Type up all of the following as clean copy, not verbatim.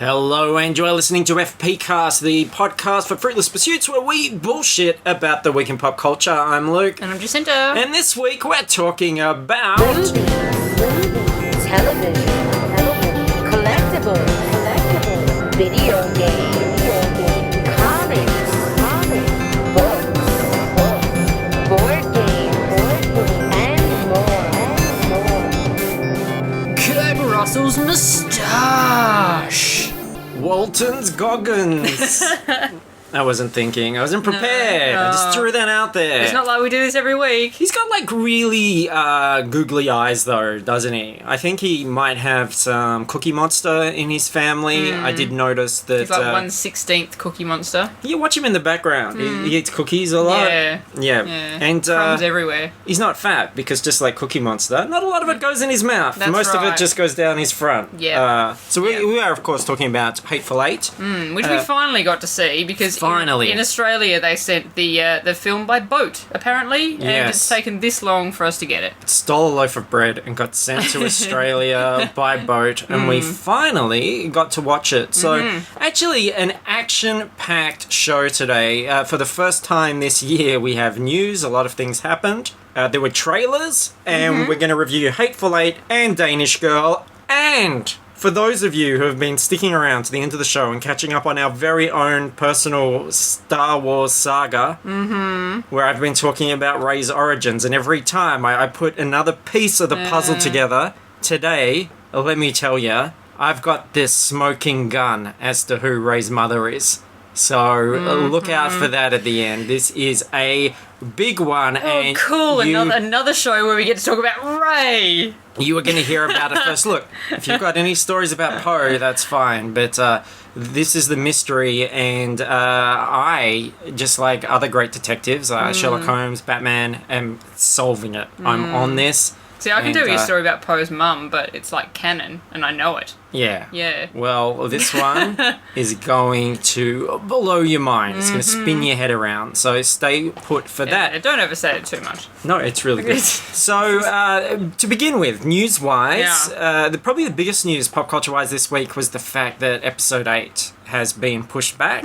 Hello, and you're listening to FPcast, the podcast for fruitless pursuits where we bullshit about the week in pop culture. I'm Luke. And I'm Jacinta. And this week we're talking about... movies, television, collectibles, video games, comics, books, board games, and more. Kurt Russell's moustache. Walton's Goggins. I wasn't thinking. I wasn't prepared. I just threw that out there. It's not like we do this every week. He's got like really googly eyes though, doesn't he? I think he might have some Cookie Monster in his family. I did notice that... He's like 1/16th Cookie Monster. You watch him in the background. He eats cookies a lot. Yeah. And crumbs everywhere. he's not fat because just like Cookie Monster, not a lot of it goes in his mouth. That's Most of it right. just goes down his front. Yeah. So we are of course talking about Hateful Eight. Which we finally got to see because Finally. in Australia they sent the film by boat, apparently. And Yes. it's taken this long for us to get it. Stole a loaf of bread and got sent to Australia by boat, and we finally got to watch it. So, actually, an action-packed show today. For the first time this year, we have news. A lot of things happened. There were trailers, and we're going to review Hateful Eight and Danish Girl. And for those of you who have been sticking around to the end of the show and catching up on our very own personal Star Wars saga, where I've been talking about Rey's origins, and every time I put another piece of the puzzle together, today, let me tell you, I've got this smoking gun as to who Rey's mother is. So look out for that at the end. This is a big one. Oh, and cool. Another show where we get to talk about Rey. You were going to hear about it first. Look, if you've got any stories about Poe, that's fine. But this is the mystery, and I, just like other great detectives, Sherlock Holmes, Batman, am solving it. I'm on this. See, I can tell you a story about Poe's mum, but it's like canon, and I know it. Yeah. Yeah. Well, this one is going to blow your mind. It's going to spin your head around. So stay put for that. Don't oversay it too much. No, it's really good. So, to begin with, news-wise, probably the biggest news pop culture-wise this week was the fact that Episode 8 has been pushed back.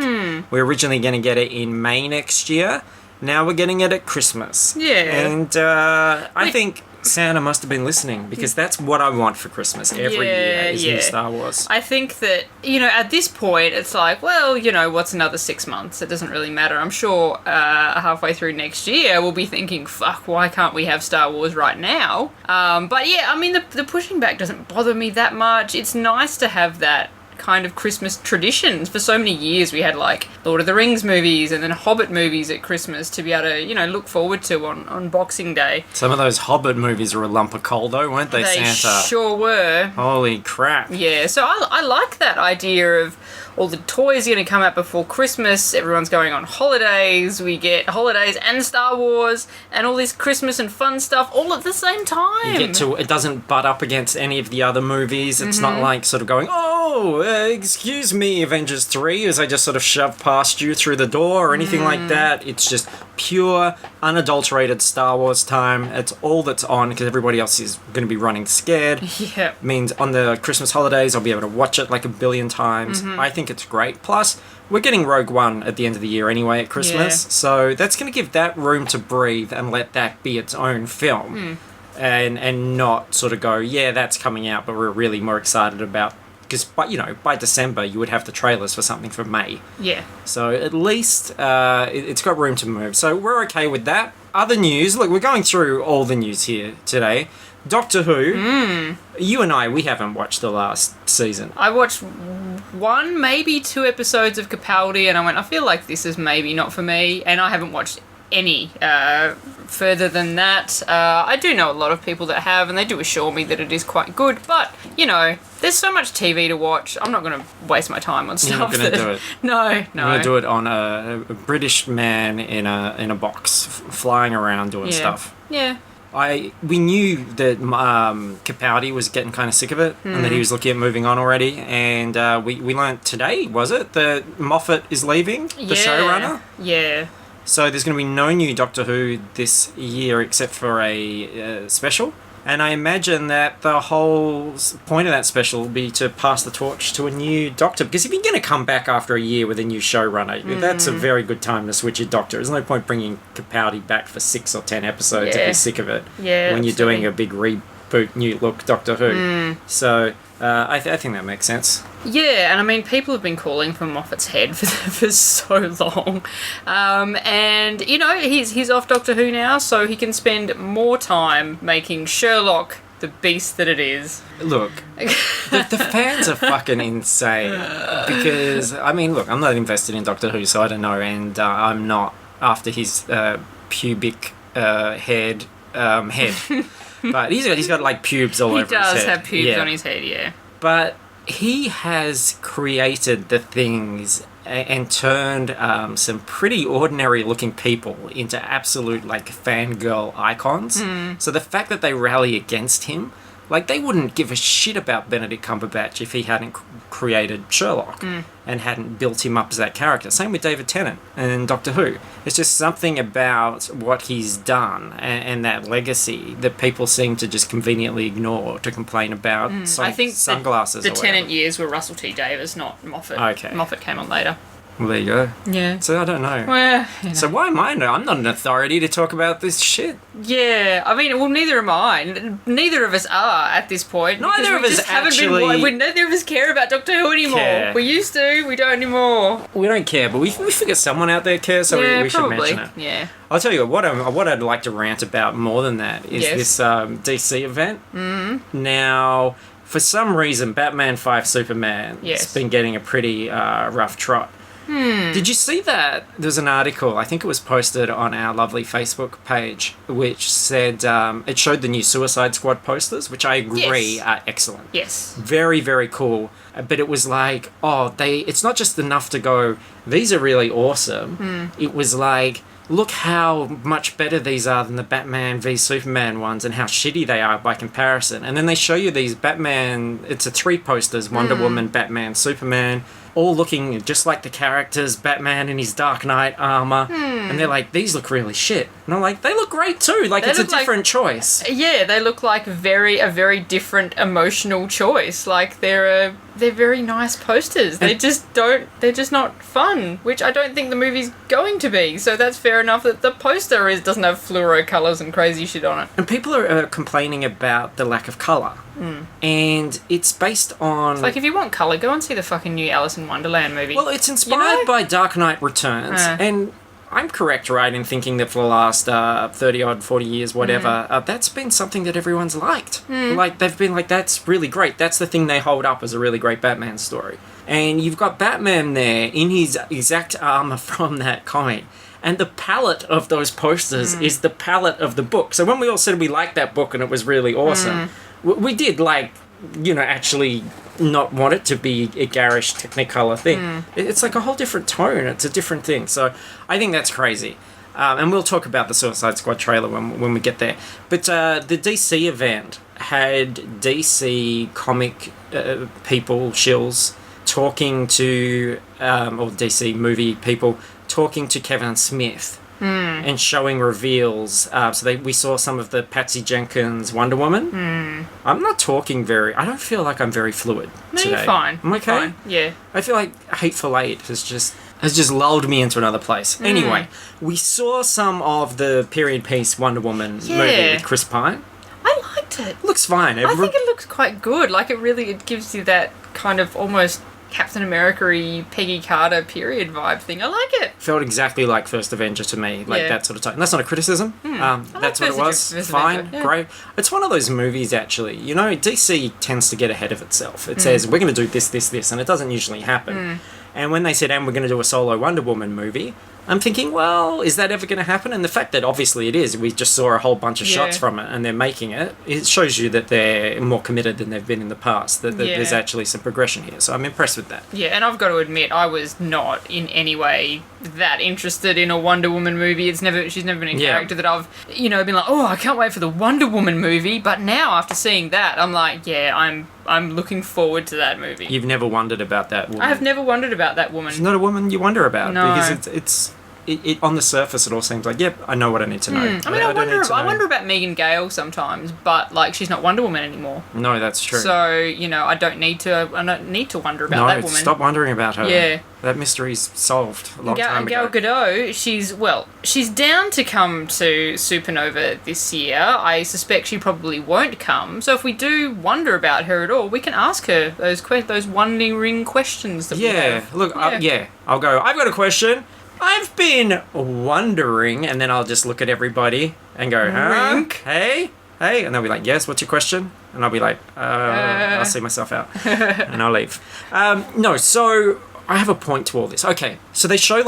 We're originally going to get it in May next year. Now we're getting it at Christmas. Yeah. And I think Santa must have been listening, because that's what I want for Christmas every year is new Star Wars. I think that, at this point, it's like, well, what's another 6 months? It doesn't really matter. I'm sure halfway through next year we'll be thinking, fuck, why can't we have Star Wars right now? But yeah, I mean, the pushing back doesn't bother me that much. It's nice to have that kind of Christmas traditions. For so many years we had like Lord of the Rings movies and then Hobbit movies at Christmas to be able to, look forward to on Boxing Day. Some of those Hobbit movies were a lump of coal though, weren't they, They Santa? sure were. Holy crap. Yeah, so I like that idea of all the toys are going to come out before Christmas, everyone's going on holidays, we get holidays and Star Wars and all this Christmas and fun stuff all at the same time. It doesn't butt up against any of the other movies. It's not like sort of going, excuse me, Avengers 3, as I just sort of shoved past you through the door or anything like that. It's just pure, unadulterated Star Wars time. It's all that's on because everybody else is going to be running scared. Yeah. Means on the Christmas holidays I'll be able to watch it like a billion times. I think it's great. Plus, we're getting Rogue One at the end of the year anyway at Christmas, so that's going to give that room to breathe and let that be its own film. And not sort of go, yeah, that's coming out, but we're really more excited about... Because, by December, you would have the trailers for something for May. Yeah. So at least it's got room to move. So we're okay with that. Other news. Look, we're going through all the news here today. Doctor Who. You and I, we haven't watched the last season. I watched 1, maybe 2 episodes of Capaldi, and I went, I feel like this is maybe not for me, and I haven't watched any further than that. I do know a lot of people that have, and they do assure me that it is quite good, but, there's so much TV to watch. I'm not going to waste my time on stuff. You're not going to do it. No. I'm going to do it on a British man in a box, flying around doing stuff. Yeah. We knew that Capaldi was getting kind of sick of it and that he was looking at moving on already. And we learnt today, was it, that Moffat is leaving, the showrunner? Yeah. So there's going to be no new Doctor Who this year except for a special. And I imagine that the whole point of that special will be to pass the torch to a new Doctor. Because if you're going to come back after a year with a new showrunner, that's a very good time to switch your Doctor. There's no point bringing Capaldi back for 6 or 10 episodes if you're sick of it. Yeah, when you're doing a big reboot, new look Doctor Who. So I think that makes sense. Yeah, and I mean, people have been calling for Moffat's head for so long. And, you know, he's off Doctor Who now, so he can spend more time making Sherlock the beast that it is. Look, the fans are fucking insane. Because, I mean, look, I'm not invested in Doctor Who, so I don't know, and I'm not after his pubic head. But he's got like pubes all over his head. He does have pubes on his head, yeah. But he has created the things and turned some pretty ordinary looking people into absolute like fangirl icons. So the fact that they rally against him, like they wouldn't give a shit about Benedict Cumberbatch if he hadn't created Sherlock and hadn't built him up as that character. Same with David Tennant and Doctor Who. It's just something about what he's done and that legacy that people seem to just conveniently ignore to complain about I think sunglasses the or whatever. Tennant years were Russell T Davies, not Moffat. Okay. Moffat came on later. Well, there you go. Yeah. So I don't know. Well, you know. So why am I? I'm not an authority to talk about this shit. Yeah, I mean, well, neither am I. Neither of us are at this point. Neither of us actually neither of us care about Doctor Who anymore. care. We used to. We don't anymore. We don't care, but we figure someone out there cares, so we should mention it. Yeah. I'll tell you what I'd like to rant about more than that is this DC event. Now, for some reason, Batman 5 Superman has been getting a pretty rough trot. Did you see that? There's an article, I think it was posted on our lovely Facebook page, which said it showed the new Suicide Squad posters, which I agree are excellent. Yes. Very, very cool. But it was like, it's not just enough to go, these are really awesome. It was like, look how much better these are than the Batman v Superman ones and how shitty they are by comparison. And then they show you these Batman, it's 3 posters, Wonder Woman, Batman, Superman, all looking just like the characters, Batman in his Dark Knight armor. And they're like, these look really shit. And I'm like, they look great too. Like, it's a different choice. Yeah, they look like a very different emotional choice. Like, they're very nice posters. They're just not fun, which I don't think the movie's going to be. So that's fair enough that the poster doesn't have fluoro colours and crazy shit on it. And people are complaining about the lack of colour. And it's based on... It's like, if you want colour, go and see the fucking new Alice in Wonderland movie. Well, it's inspired by Dark Knight Returns. And I'm correct, right, in thinking that for the last 30-odd, 40 years, whatever, that's been something that everyone's liked. Like, they've been like, that's really great. That's the thing they hold up as a really great Batman story. And you've got Batman there in his exact armor from that comic. And the palette of those posters is the palette of the book. So when we all said we liked that book and it was really awesome, we did, like, actually not want it to be a garish Technicolor thing. It's like a whole different tone. It's a different thing. So I think that's crazy. And we'll talk about the Suicide Squad trailer when we get there. But the DC event had DC comic people, shills, talking to, or DC movie people, talking to Kevin Smith. And showing reveals. We saw some of the Patsy Jenkins Wonder Woman. I'm not talking I don't feel like I'm very fluid today. You're fine. I'm okay? Fine. Yeah. I feel like Hateful Eight has just lulled me into another place. Anyway, we saw some of the period piece Wonder Woman movie with Chris Pine. I liked it. Looks fine. I think it looks quite good. Like, it gives you that kind of almost Captain America-y Peggy Carter period vibe thing. I like it. Felt exactly like First Avenger to me, that sort of time. And that's not a criticism. That's what it was. Fine, great. It's one of those movies, actually. You know, DC tends to get ahead of itself. It says, we're going to do this, and it doesn't usually happen. And when they said, and we're going to do a solo Wonder Woman movie, I'm thinking, well, is that ever going to happen? And the fact that obviously it is, we just saw a whole bunch of shots from it and they're making it, it shows you that they're more committed than they've been in the past, that there's actually some progression here. So I'm impressed with that. Yeah, and I've got to admit, I was not in any way that interested in a Wonder Woman movie. She's never been a character that I've, been like, oh, I can't wait for the Wonder Woman movie. But now, after seeing that, I'm like, I'm looking forward to that movie. You've never wondered about that woman? I have never wondered about that woman. She's not a woman you wonder about. No. Because it's it on the surface, it all seems like, yep, I know what I need to know. I mean, I don't need to know. wonder about Megan Gale sometimes, but like she's not Wonder Woman anymore. No, that's true. So I don't need to wonder about that woman. Stop wondering about her. Yeah. That mystery's solved a long time ago. Gal Gadot, she's down to come to Supernova this year. I suspect she probably won't come. So if we do wonder about her at all, we can ask her those wondering questions that we have. Look, I'll go, I've got a question. I've been wondering, and then I'll just look at everybody and go, Wink. Hey, and they'll be like, yes, what's your question? And I'll be like, I'll see myself out, and I'll leave. No, so I have a point to all this. Okay, so they show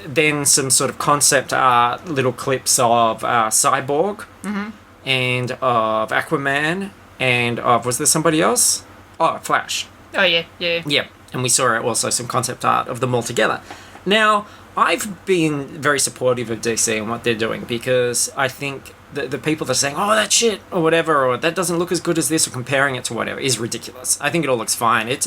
then some sort of concept art, little clips of Cyborg, and of Aquaman, and of, was there somebody else? Oh, Flash. Oh, yeah. Yeah, and we saw also some concept art of them all together. Now, I've been very supportive of DC and what they're doing, because I think the people that are saying, oh, that shit, or whatever, or that doesn't look as good as this, or comparing it to whatever, is ridiculous. I think it all looks fine. It's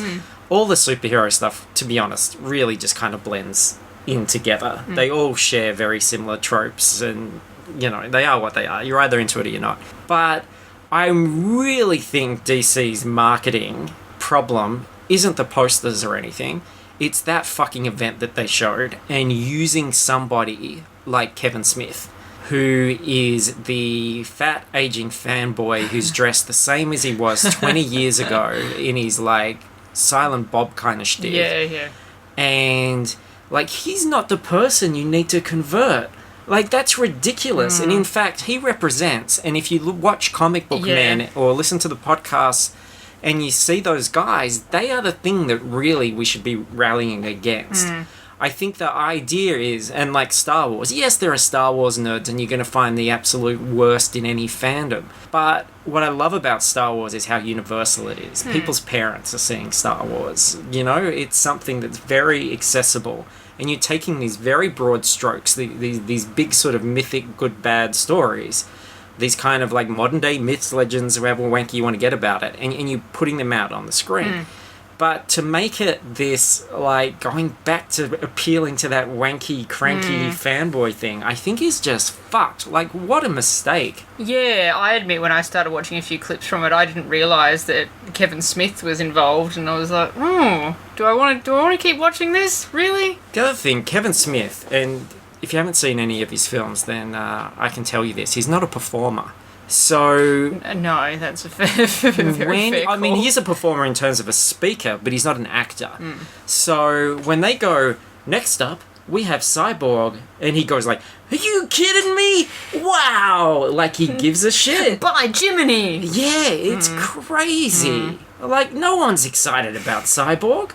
all the superhero stuff, to be honest, really just kind of blends in together. They all share very similar tropes, and, they are what they are. You're either into it or you're not. But I really think DC's marketing problem isn't the posters or anything. It's that fucking event that they showed, and using somebody like Kevin Smith, who is the fat aging fanboy who's dressed the same as he was 20 years ago in his Silent Bob kind of shtick. Yeah. And he's not the person you need to convert. That's ridiculous. And in fact, he represents, and if you watch Comic Book Man or listen to the podcast and you see those guys, they are the thing that really we should be rallying against. I think the idea is, and Star Wars, yes, there are Star Wars nerds and you're going to find the absolute worst in any fandom. But what I love about Star Wars is how universal it is. People's parents are seeing Star Wars. It's something that's very accessible. And you're taking these very broad strokes, these big sort of mythic good, bad stories, these kind of modern day myths, legends, however wanky you want to get about it, and you're putting them out on the screen. But to make it this, going back to appealing to that wanky, cranky fanboy thing, I think is just fucked. What a mistake. Yeah, I admit when I started watching a few clips from it, I didn't realise that Kevin Smith was involved, and I was like, do I want to keep watching this? Really? The other thing, Kevin Smith, and if you haven't seen any of his films, then I can tell you this, he's not a performer. So no, that's a very fair call. I mean, he's a performer in terms of a speaker, but he's not an actor. So when they go, next up, we have Cyborg, and he goes are you kidding me? Wow! He gives a shit. By Jiminy! Yeah, it's crazy. No one's excited about Cyborg.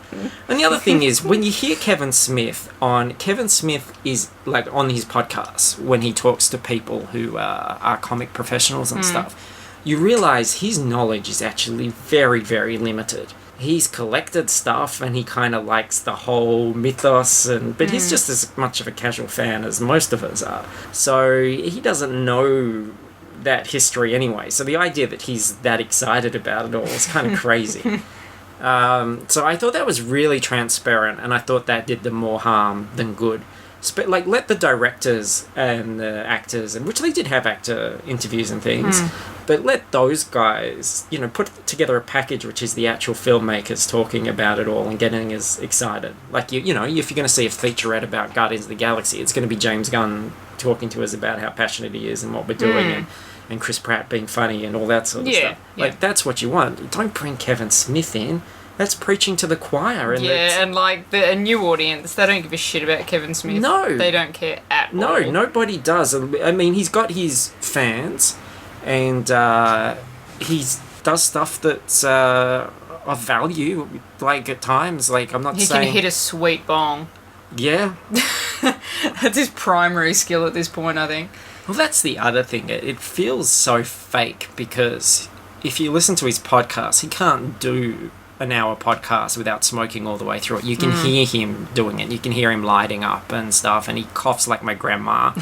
And the other thing is, when you hear Kevin Smith is on his podcast, when he talks to people who are comic professionals and stuff, you realise his knowledge is actually very, very limited. He's collected stuff and he kind of likes the whole mythos, but he's just as much of a casual fan as most of us are. So he doesn't know that history anyway. So the idea that he's that excited about it all is kind of crazy. So I thought that was really transparent, and I thought that did them more harm than good. Let the directors and the actors, and which they did have actor interviews and things, but let those guys, put together a package which is the actual filmmakers talking about it all and getting us excited. If you're going to see a featurette about Guardians of the Galaxy, it's going to be James Gunn talking to us about how passionate he is and what we're doing, and Chris Pratt being funny and all that sort of stuff. That's what you want. Don't bring Kevin Smith in. That's preaching to the choir. And a new audience, they don't give a shit about Kevin Smith. No. They don't care at all. No, nobody does. I mean, he's got his fans, and he does stuff that's of value, at times. I'm not saying... He can hit a sweet bong. Yeah. That's his primary skill at this point, I think. Well, that's the other thing. It feels so fake, because if you listen to his podcast, he can't do an hour podcast without smoking all the way through it. You can hear him doing it. You can hear him lighting up and stuff, and he coughs like my grandma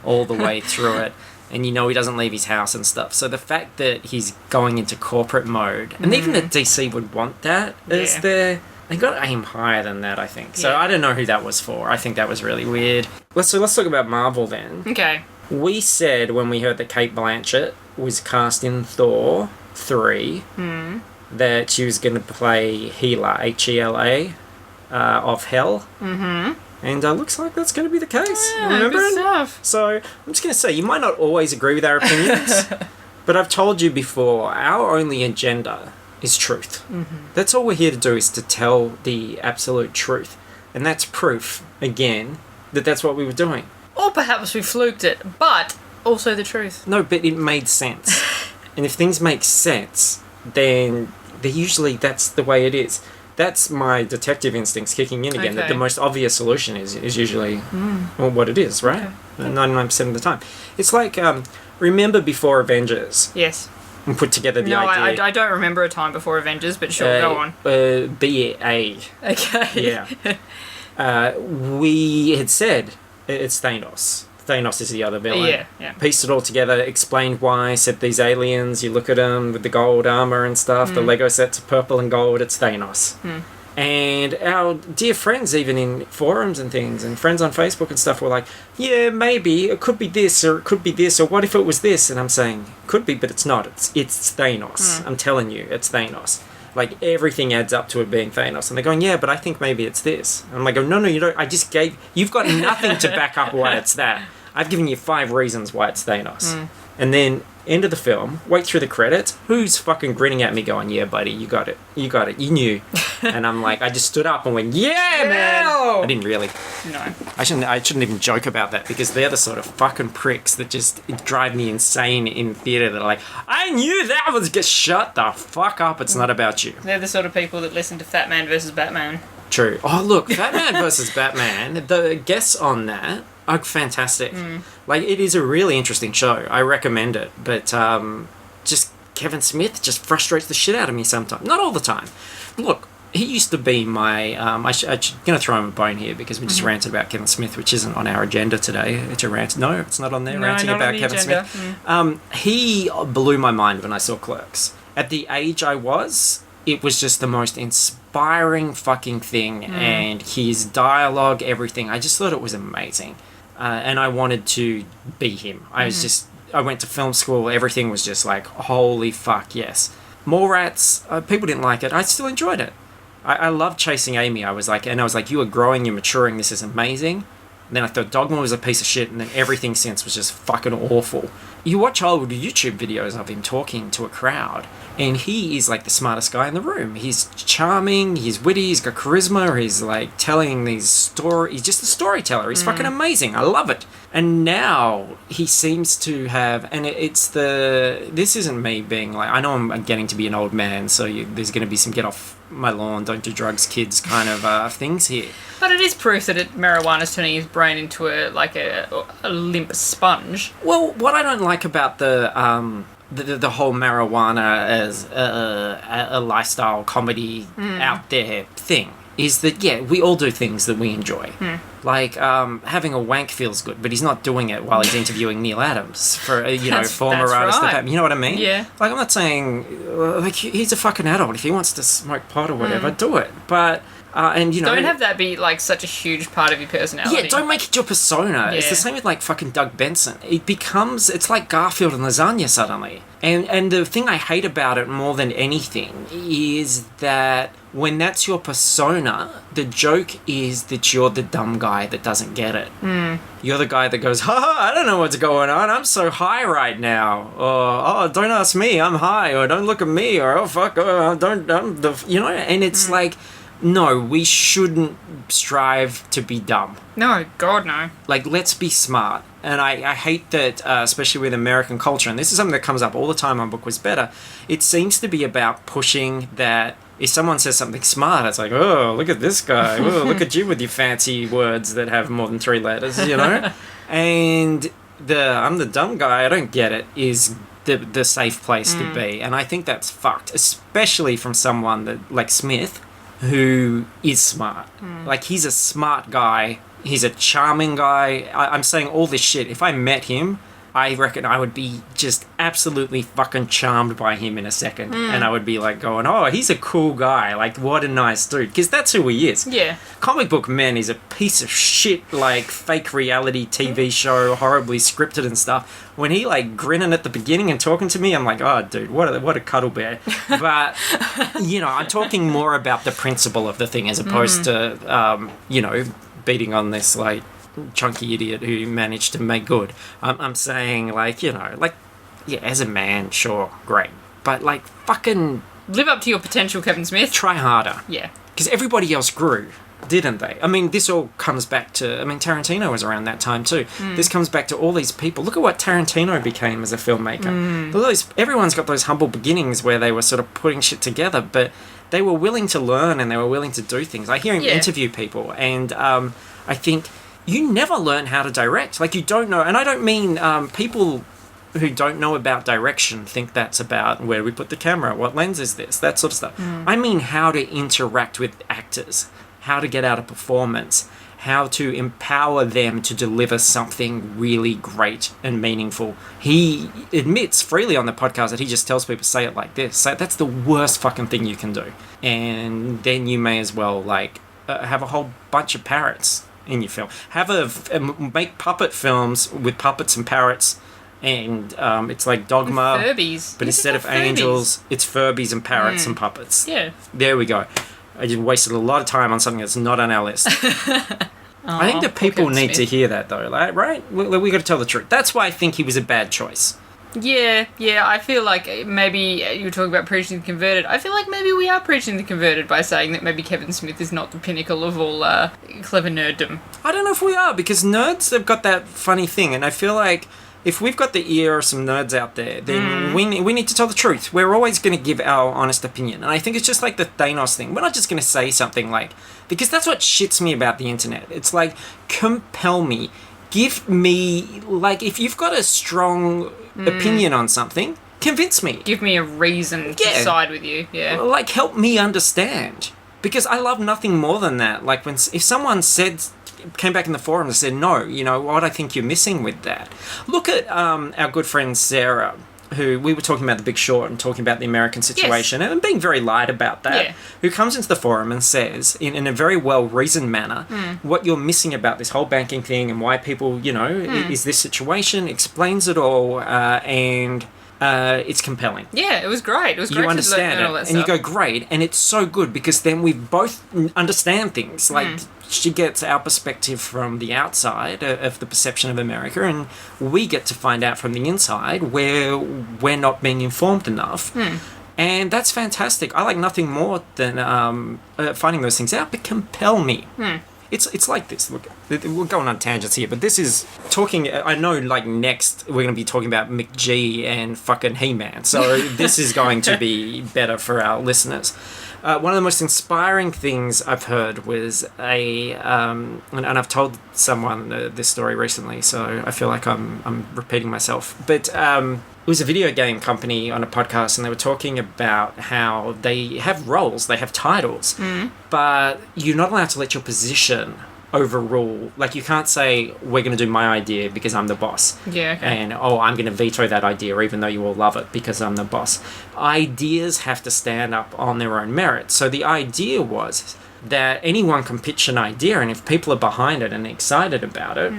all the way through it. And he doesn't leave his house and stuff. So the fact that he's going into corporate mode, and even that DC would want that as their They got to aim higher than that, I think. So Yeah. I don't know who that was for. I think that was really weird. Let's talk about Marvel then. Okay. We said when we heard that Kate Blanchett was cast in Thor 3 that she was going to play Hela, Hela, of Hell. Mm-hmm. And looks like that's going to be the case. Yeah, Remember? good stuff. So I'm just going to say, you might not always agree with our opinions, but I've told you before, our only agenda is truth. Mm-hmm. That's all we're here to do, is to tell the absolute truth. And that's proof, again, that that's what we were doing. Or perhaps we fluked it, but also the truth. No, but it made sense. And if things make sense, then usually that's the way it is. That's my detective instincts kicking in again, that Okay. the most obvious solution is usually well, what it is, right? Okay. 99% of the time. It's like, remember before Avengers, Yes. and put together the No, idea... I don't remember a time before Avengers, but sure, go on. BA. Okay. Yeah. We had said it's Thanos. Thanos is the other villain. Yeah. Pieced it all together, explained why, said these aliens, you look at them with the gold armor and stuff, the Lego sets are purple and gold, it's Thanos. And our dear friends, even in forums and things, and friends on Facebook and stuff, were like, yeah, maybe, it could be this, or it could be this, or what if it was this? And I'm saying, could be, but it's not. It's Thanos. I'm telling you, it's Thanos. Like, everything adds up to it being Thanos. And they're going, yeah, but I think maybe it's this. And I'm like, no, you don't. I just gave... You've got nothing to back up why it's that. I've given you 5 reasons why it's Thanos. And then, end of the film, wait through the credits, who's fucking grinning at me going, yeah, buddy, you got it. You got it. You knew. And I'm like, I just stood up and went, yeah, man! I didn't really. No. I shouldn't even joke about that, because they're the sort of fucking pricks that just drive me insane in theatre, that are like, I knew that was... Shut the fuck up, it's not about you. They're the sort of people that listen to Fat Man versus Batman. True. Oh, look, Batman versus Batman, the guests on that are fantastic. Like, it is a really interesting show. I recommend it. But just Kevin Smith just frustrates the shit out of me sometimes. Not all the time. Look, he used to be my... I'm going to throw him a bone here, because we just ranted about Kevin Smith, which isn't on our agenda today. It's a rant. No, it's not on there, ranting not about on the Kevin agenda. Smith. He blew my mind when I saw Clerks. At the age I was, it was just the most inspiring fucking thing. And his dialogue, everything, I just thought it was amazing. And I wanted to be him. I went to film school, everything was just like, holy fuck, yes. Mallrats, people didn't like it. I still enjoyed it. I loved Chasing Amy. I was like, you are growing, you're maturing, this is amazing. And then I thought Dogma was a piece of shit, and then everything since was just fucking awful. You watch old YouTube videos of him talking to a crowd, and he is like the smartest guy in the room. He's charming, he's witty, he's got charisma, he's like telling these stories. He's just a storyteller. He's fucking amazing. I love it. And now he seems to have, and this isn't me being like, I know I'm getting to be an old man, so there's going to be some get off my lawn, don't do drugs, kids kind of things here. But it is proof that marijuana's turning his brain into a limp sponge. Well, what I don't like about the whole marijuana as a lifestyle comedy out there thing is that, yeah, we all do things that we enjoy. Like, having a wank feels good, but he's not doing it while he's interviewing Neil Adams for, former that's artist. right. You know what I mean? Yeah. Like, I'm not saying, he's a fucking adult. If he wants to smoke pot or whatever, do it. But, Don't have that be, like, such a huge part of your personality. yeah, don't make it your persona. It's Yeah. the same with, like, fucking Doug Benson. It's like Garfield and lasagna suddenly. And the thing I hate about it more than anything is that when that's your persona, the joke is that you're the dumb guy that doesn't get it. You're the guy that goes, I don't know what's going on, I'm so high right now. Or, oh, don't ask me, I'm high. Or don't look at me. Or, oh, fuck, and it's like... No, we shouldn't strive to be dumb. No, God, no. Like, let's be smart. And I hate that, especially with American culture, and this is something that comes up all the time on Book Was Better, it seems to be about pushing that if someone says something smart, it's like, oh, look at this guy. Oh, look at you with your fancy words that have more than 3 letters, And I'm the dumb guy, I don't get it, is the safe place to be. And I think that's fucked, especially from someone that like Smith, who is smart. Like, he's a smart guy. He's a charming guy. I'm saying all this shit. If I met him, I reckon I would be just absolutely fucking charmed by him in a second. And I would be like going, oh, he's a cool guy. Like, what a nice dude. Because that's who he is. Yeah. Comic Book Men is a piece of shit, like, fake reality TV show, horribly scripted and stuff. When he, like, grinning at the beginning and talking to me, I'm like, oh, dude, what a cuddle bear. But, you know, I'm talking more about the principle of the thing as opposed to, you know, beating on this, like, chunky idiot who managed to make good. I'm saying, like, you know, like, yeah, as a man, sure, great. But, like, fucking... Live up to your potential, Kevin Smith. Try harder. Yeah. Because everybody else grew, didn't they? I mean, this all comes back to... I mean, Tarantino was around that time, too. This comes back to all these people. Look at what Tarantino became as a filmmaker. Everyone's got those humble beginnings where they were sort of putting shit together, but they were willing to learn and they were willing to do things. I hear him interview people, and I think... You never learn how to direct. Like, you don't know... And I don't mean people who don't know about direction think that's about where we put the camera, what lens is this, that sort of stuff. I mean how to interact with actors, how to get out a performance, how to empower them to deliver something really great and meaningful. He admits freely on the podcast that he just tells people, say it like this. So that's the worst fucking thing you can do. And then you may as well, like, have a whole bunch of parrots in your film. Make puppet films with puppets and parrots, and it's like Dogma, with Furbies. But instead of angels, it's Furbies and parrots and puppets. Yeah. There we go. I just wasted a lot of time on something that's not on our list. I think that people need to hear that, though, like, right? We got to tell the truth. That's why I think he was a bad choice. Yeah, I feel like maybe you were talking about preaching the converted. I feel like maybe we are preaching the converted by saying that maybe Kevin Smith is not the pinnacle of all clever nerddom. I don't know if we are, because nerds have got that funny thing, and I feel like if we've got the ear of some nerds out there, then we need to tell the truth. We're always going to give our honest opinion, and I think it's just like the Thanos thing. We're not just going to say something like... Because that's what shits me about the internet. It's like, compel me. Give me... Like, if you've got a strong... opinion on something, convince me. Give me a reason to side with you. Yeah. Like, help me understand. Because I love nothing more than that. Like, if someone came back in the forum and said, no, you know what I think you're missing with that. Look at our good friend Sarah, who we were talking about The Big Short and talking about the American situation and being very light about that, who comes into the forum and says, in a very well-reasoned manner, what you're missing about this whole banking thing and why people, you know, is this situation, explains it all, and it's compelling. Yeah, it was great. It was great you understand to learn all that and stuff. you go, great, and it's so good because then we both understand things. Like, she gets our perspective from the outside of the perception of America, and we get to find out from the inside where we're not being informed enough. And that's fantastic. I like nothing more than finding those things out, but compel me. It's like this. Look, we're going on tangents here, but this is talking... I know, like, next we're going to be talking about McG and fucking He-Man, so this is going to be better for our listeners. One of the most inspiring things I've heard was and I've told someone this story recently, so I feel like I'm repeating myself. But it was a video game company on a podcast, and they were talking about how they have roles, they have titles, but you're not allowed to let your position overrule. Like, you can't say, we're going to do my idea because I'm the boss. Yeah, okay. And, I'm going to veto that idea even though you all love it because I'm the boss. Ideas have to stand up on their own merit. So the idea was that anyone can pitch an idea, and if people are behind it and excited about it,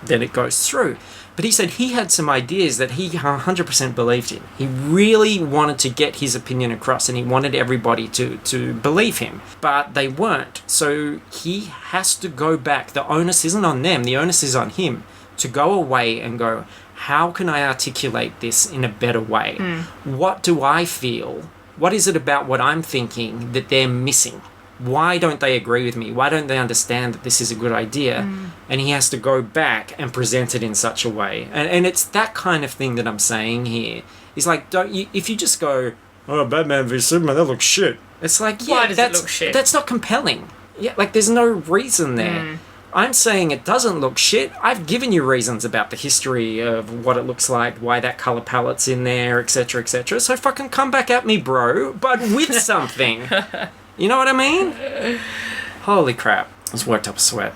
then it goes through. But he said he had some ideas that he 100% believed in. He really wanted to get his opinion across, and he wanted everybody to believe him. But they weren't. So he has to go back. The onus isn't on them. The onus is on him to go away and go, how can I articulate this in a better way? What do I feel? What is it about what I'm thinking that they're missing? Why don't they agree with me? Why don't they understand that this is a good idea? And he has to go back and present it in such a way. And it's that kind of thing that I'm saying here. It's like, if you just go, oh, Batman v Superman, that looks shit. It's like, yeah, why does it look shit? That's not compelling. Yeah, like, there's no reason there. I'm saying it doesn't look shit. I've given you reasons about the history of what it looks like, why that colour palette's in there, etc., etc. So fucking come back at me, bro, but with something. You know what I mean? Holy crap. I was worked up a sweat.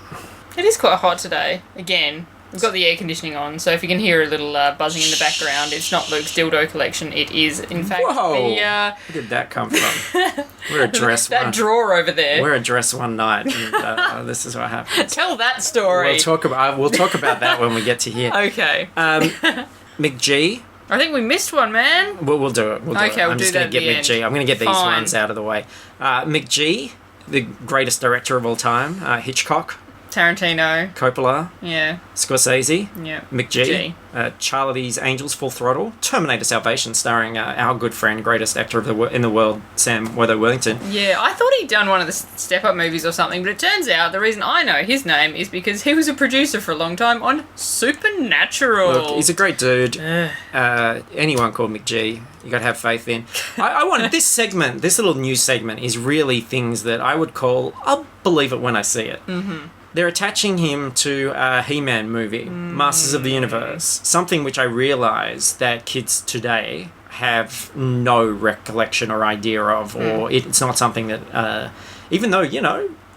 It is quite hot today, again. We've got the air conditioning on, so if you can hear a little buzzing in the background, it's not Luke's dildo collection. It is, in fact, Whoa! the... Where did that come from? We're a dress that one. drawer over there. We're a dress one night, and this is what happens. Tell that story. We'll talk about that when we get to here. Okay. McG. I think we missed one, man. We'll do it. We'll do it. I'm just going to get McG. I'm going to get these Fine. ones out of the way. McG, the greatest director of all time. Hitchcock, Tarantino. Coppola, Yeah. Scorsese, Yeah. McG, Charlie's Angels, Full Throttle, Terminator Salvation, starring our good friend, greatest actor in the world, Sam Worthington. Yeah, I thought he'd done one of the Step Up movies or something, but it turns out the reason I know his name is because he was a producer for a long time on Supernatural. Look, he's a great dude. Anyone called McG, you got to have faith in. I want this segment, this little news segment, is really things that I would call, I'll believe it when I see it. Mm-hmm. They're attaching him to a He-Man movie, Masters of the Universe, something which I realise that kids today have no recollection or idea of, or it's not something that, even though,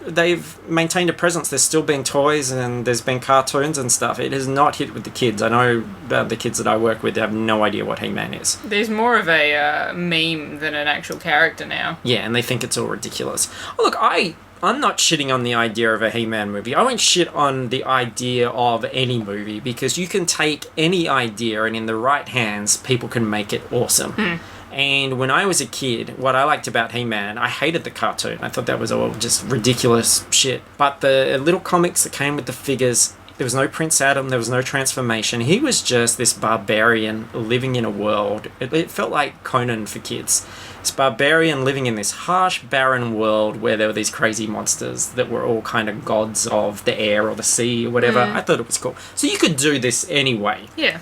they've maintained a presence, there's still been toys and there's been cartoons and stuff, it has not hit with the kids. I know the kids that I work with have no idea what He-Man is. There's more of a meme than an actual character now. Yeah, and they think it's all ridiculous. Oh, look, I'm not shitting on the idea of a He-Man movie. I won't shit on the idea of any movie because you can take any idea and in the right hands, people can make it awesome. And when I was a kid, what I liked about He-Man, I hated the cartoon. I thought that was all just ridiculous shit. But the little comics that came with the figures, there was no Prince Adam, there was no transformation. He was just this barbarian living in a world. It felt like Conan for kids. This barbarian living in this harsh, barren world where there were these crazy monsters that were all kind of gods of the air or the sea or whatever. I thought it was cool. So you could do this anyway. Yeah.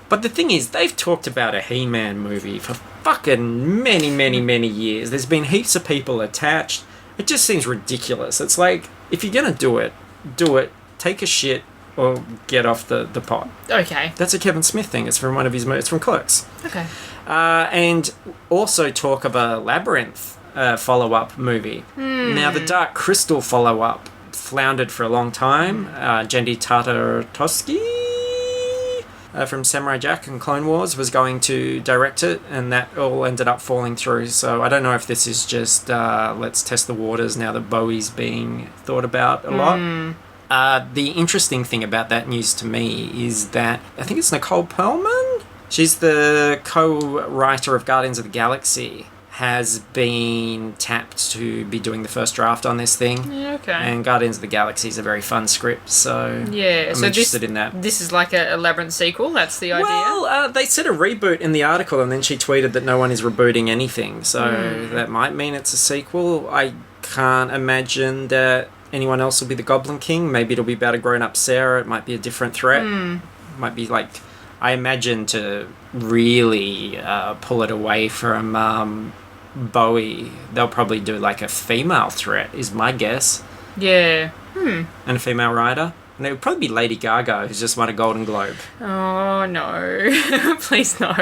But the thing is, they've talked about a He-Man movie for fucking many, many, many years. There's been heaps of people attached. It just seems ridiculous. It's like, if you're going to do it, take a shit or get off the pot. Okay. That's a Kevin Smith thing. It's from one of his movies. It's from Clerks. Okay. And also talk of a Labyrinth follow-up movie. Now, the Dark Crystal follow-up floundered for a long time. Genndy Tartakovsky from Samurai Jack and Clone Wars was going to direct it, and that all ended up falling through. So I don't know if this is just let's test the waters now that Bowie's being thought about a lot. The interesting thing about that news to me is that I think it's Nicole Perlman. She's the co-writer of Guardians of the Galaxy, has been tapped to be doing the first draft on this thing. Yeah, okay. And Guardians of the Galaxy is a very fun script, so yeah, I'm interested in that. This is like a Labyrinth sequel, that's the idea? Well, they said a reboot in the article, and then she tweeted that no one is rebooting anything, so that might mean it's a sequel. I can't imagine that anyone else will be the Goblin King. Maybe it'll be about a grown-up Sarah. It might be a different threat. It might be like... I imagine to really pull it away from Bowie, they'll probably do like a female threat, is my guess. Yeah. And a female writer. And it would probably be Lady Gaga, who's just won a Golden Globe. Oh, no. Please no.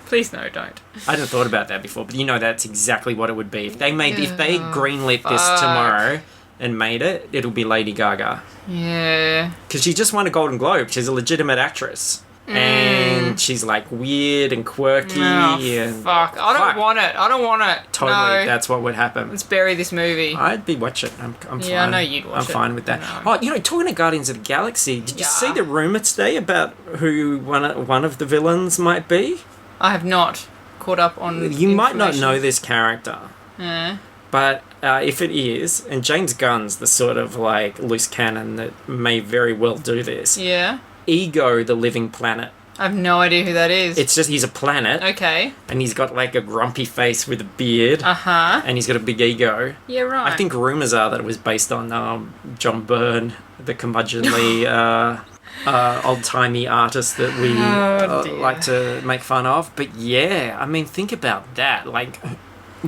Please no, don't. I hadn't thought about that before, but that's exactly what it would be. If they greenlit this tomorrow and made it, it'll be Lady Gaga. Yeah. Because she just won a Golden Globe. She's a legitimate actress. And she's like weird and quirky. And fuck. I don't want it. Totally, no. That's what would happen. Let's bury this movie. I'd be watching. I'm fine. Yeah, I know you'd watch it. I'm fine with that. No. Oh, talking to Guardians of the Galaxy, did you see the rumour today about who one of the villains might be? I have not caught up on You might not know this character. Yeah. But if it is, and James Gunn's the sort of like loose cannon that may very well do this. Yeah. Ego, the Living Planet. I have no idea who that is. It's just he's a planet. Okay. And he's got like a grumpy face with a beard. Uh-huh. And he's got a big ego. Yeah, right. I think rumours are that it was based on John Byrne, the curmudgeonly, old-timey artist that we like to make fun of. But yeah, I mean, think about that. Like,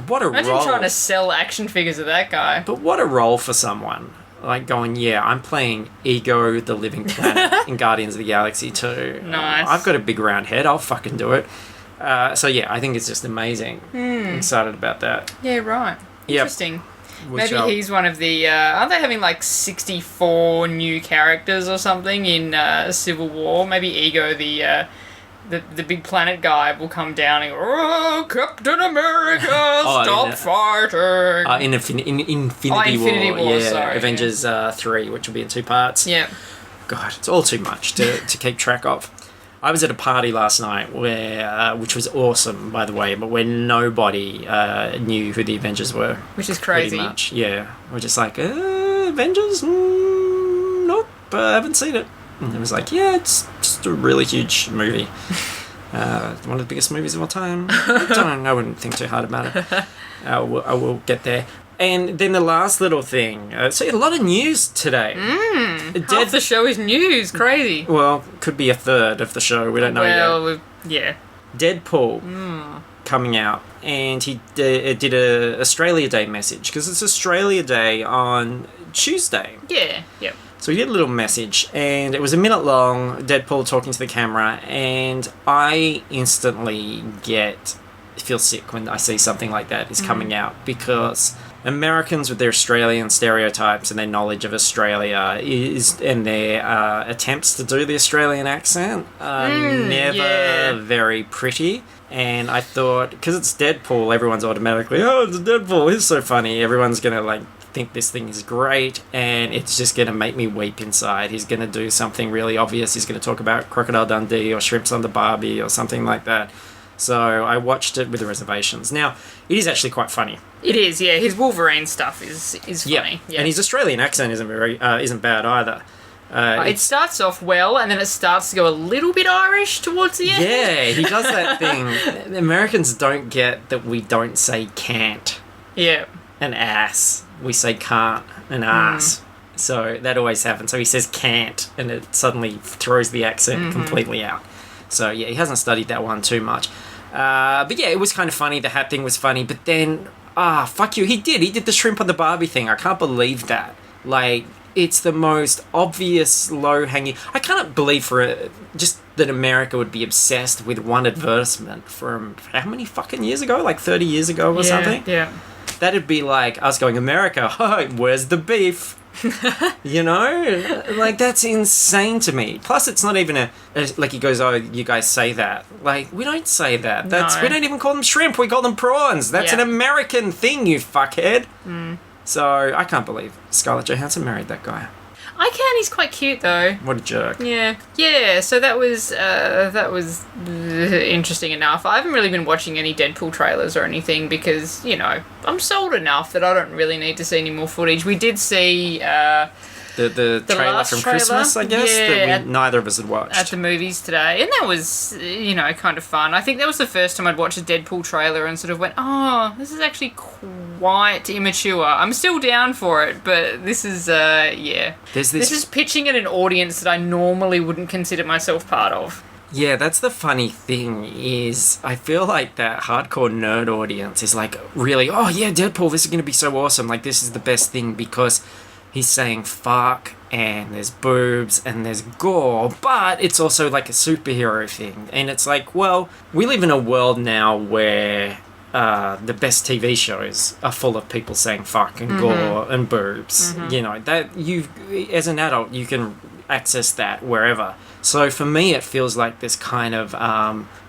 what a role. Imagine trying to sell action figures of that guy. But what a role for someone. Like going, I'm playing Ego, the Living Planet in Guardians of the Galaxy 2. Nice. I've got a big round head. I'll fucking do it. So yeah, I think it's just amazing. I'm excited about that. Yeah, right. Yep. Interesting. Maybe he's one of the... aren't they having like 64 new characters or something in Civil War? Maybe Ego, the big planet guy, will come down and go, "Oh, Captain America, stop fighting!" In Infinity War, yeah, sorry, Avengers 3, which will be in 2 parts. Yeah. God, it's all too much to keep track of. I was at a party last night where, which was awesome, by the way, but where nobody knew who the Avengers were. Which is crazy. Pretty much, yeah. We're just like, Avengers? Nope, I haven't seen it. And it was like, yeah, it's just a really huge movie. One of the biggest movies of all time. I wouldn't think too hard about it. I will get there. And then the last little thing. So a lot of news today. Half the show is news. Crazy. Well, could be a third of the show. We don't know yet. Well, yeah. Deadpool coming out. And he did a Australia Day message. Because it's Australia Day on Tuesday. Yeah, yep. So he did a little message, and it was a minute long, Deadpool talking to the camera, and I instantly feel sick when I see something like that is coming out, because Americans with their Australian stereotypes and their knowledge of Australia and their attempts to do the Australian accent are never very pretty. And I thought, because it's Deadpool, everyone's automatically, oh, it's Deadpool, he's so funny. Everyone's going to think this thing is great, and it's just going to make me weep inside. He's going to do something really obvious. He's going to talk about Crocodile Dundee or Shrimps on the Barbie or something like that. So I watched it with the reservations. Now, it is actually quite funny. It is, yeah. His Wolverine stuff is funny. Yeah. And his Australian accent isn't bad either. It starts off well, and then it starts to go a little bit Irish towards the end. Yeah, he does that thing. The Americans don't get that we don't say can't. Yeah. And ass. We say can't and ass. So that always happens. So he says can't, and it suddenly throws the accent completely out. So yeah, he hasn't studied that one too much. But yeah, it was kind of funny. The hat thing was funny. But then, fuck you. He did the shrimp on the Barbie thing. I can't believe that. Like, it's the most obvious low-hanging... I cannot believe just that America would be obsessed with one advertisement from how many fucking years ago? Like 30 years ago or something? Yeah. That'd be like us going, America, where's the beef? You know? Like, that's insane to me. Plus, it's not even like he goes, oh, you guys say that. Like, we don't say that. We don't even call them shrimp. We call them prawns. That's an American thing, you fuckhead. So, I can't believe Scarlett Johansson married that guy. I can. He's quite cute, though. What a jerk. Yeah. Yeah, so that was interesting enough. I haven't really been watching any Deadpool trailers or anything because, you know, I'm sold enough that I don't really need to see any more footage. We did see... the trailer from Christmas, I guess, that neither of us had watched. At the movies today. And that was, you know, kind of fun. I think that was the first time I'd watched a Deadpool trailer and sort of went, oh, this is actually quite immature. I'm still down for it, but this is, This is pitching at an audience that I normally wouldn't consider myself part of. Yeah, that's the funny thing is I feel like that hardcore nerd audience is like really, oh yeah, Deadpool, this is going to be so awesome. Like, this is the best thing because... he's saying fuck, and there's boobs, and there's gore, but it's also like a superhero thing. And it's like, well, we live in a world now where the best TV shows are full of people saying fuck and gore and boobs. You know, that as an adult, you can access that wherever. So for me, it feels like this kind of,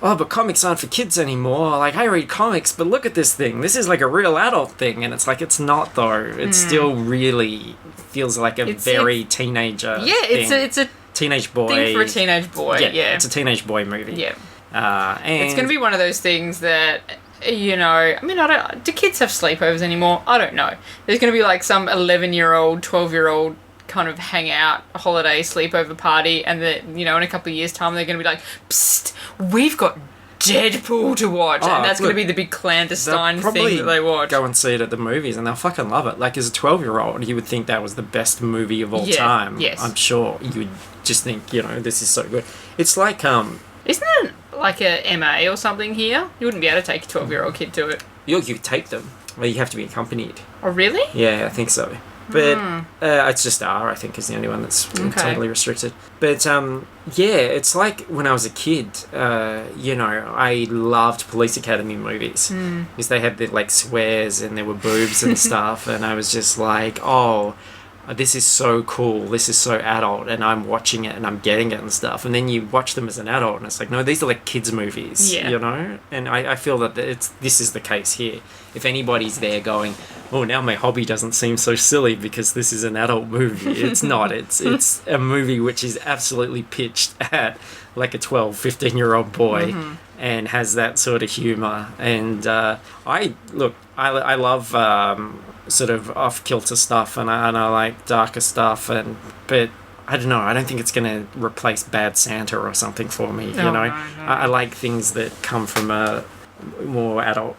but comics aren't for kids anymore. Like, I read comics, but look at this thing. This is like a real adult thing. And it's like, it's not though. It still really feels like a very teenager thing. It's a teenage boy. Thing for a teenage boy, yeah. It's a teenage boy movie. Yeah. And it's going to be one of those things that... You know, I mean, do kids have sleepovers anymore? I don't know. There's going to be like some 11-year-old, 12-year-old kind of hangout, holiday, sleepover party, and then, you know, in a couple of years' time, they're going to be like, psst, we've got Deadpool to watch. And that's going to be the big clandestine thing that they watch. Go and see it at the movies, and they'll fucking love it. Like, as a 12-year-old, you would think that was the best movie of all time. Yes. I'm sure you would just think, you know, this is so good. It's like, Isn't it like a MA or something here? You wouldn't be able to take a 12-year-old kid to it. You take them. Well, you have to be accompanied. Oh, really? Yeah, I think so. But it's just R, I think, is the only one that's totally restricted. But it's like when I was a kid, I loved Police Academy movies because they had the like swears and there were boobs and stuff, and I was just like, oh, this is so cool, this is so adult, and I'm watching it and I'm getting it and stuff. And then you watch them as an adult and it's like, no, these are like kids movies, and I feel that this is the case here. If anybody's there going, oh, now my hobby doesn't seem so silly because this is an adult movie, it's not. It's a movie which is absolutely pitched at like a 12, 15-year-old boy and has that sort of humour. And I love sort of off-kilter stuff, and I like darker stuff, but I don't know, I don't think it's going to replace Bad Santa or something for me, you know? No. I like things that come from a more adult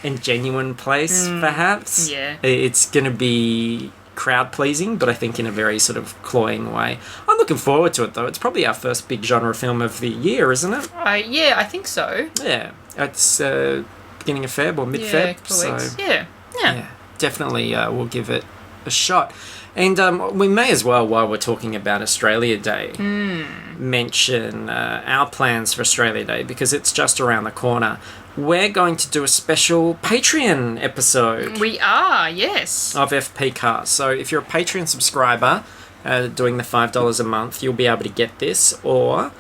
and genuine place, perhaps. Yeah. It's going to be crowd-pleasing, but I think in a very sort of cloying way. I'm looking forward to it, though. It's probably our first big genre film of the year, isn't it? Yeah, I think so. Yeah. It's beginning of Feb or mid-Feb. Yeah, a couple of weeks. Yeah. Definitely we'll give it a shot. And we may as well, while we're talking about Australia Day, mention our plans for Australia Day, because it's just around the corner. We're going to do a special Patreon episode. We are, yes. Of FPcast. So if you're a Patreon subscriber doing the $5 a month, you'll be able to get this, or...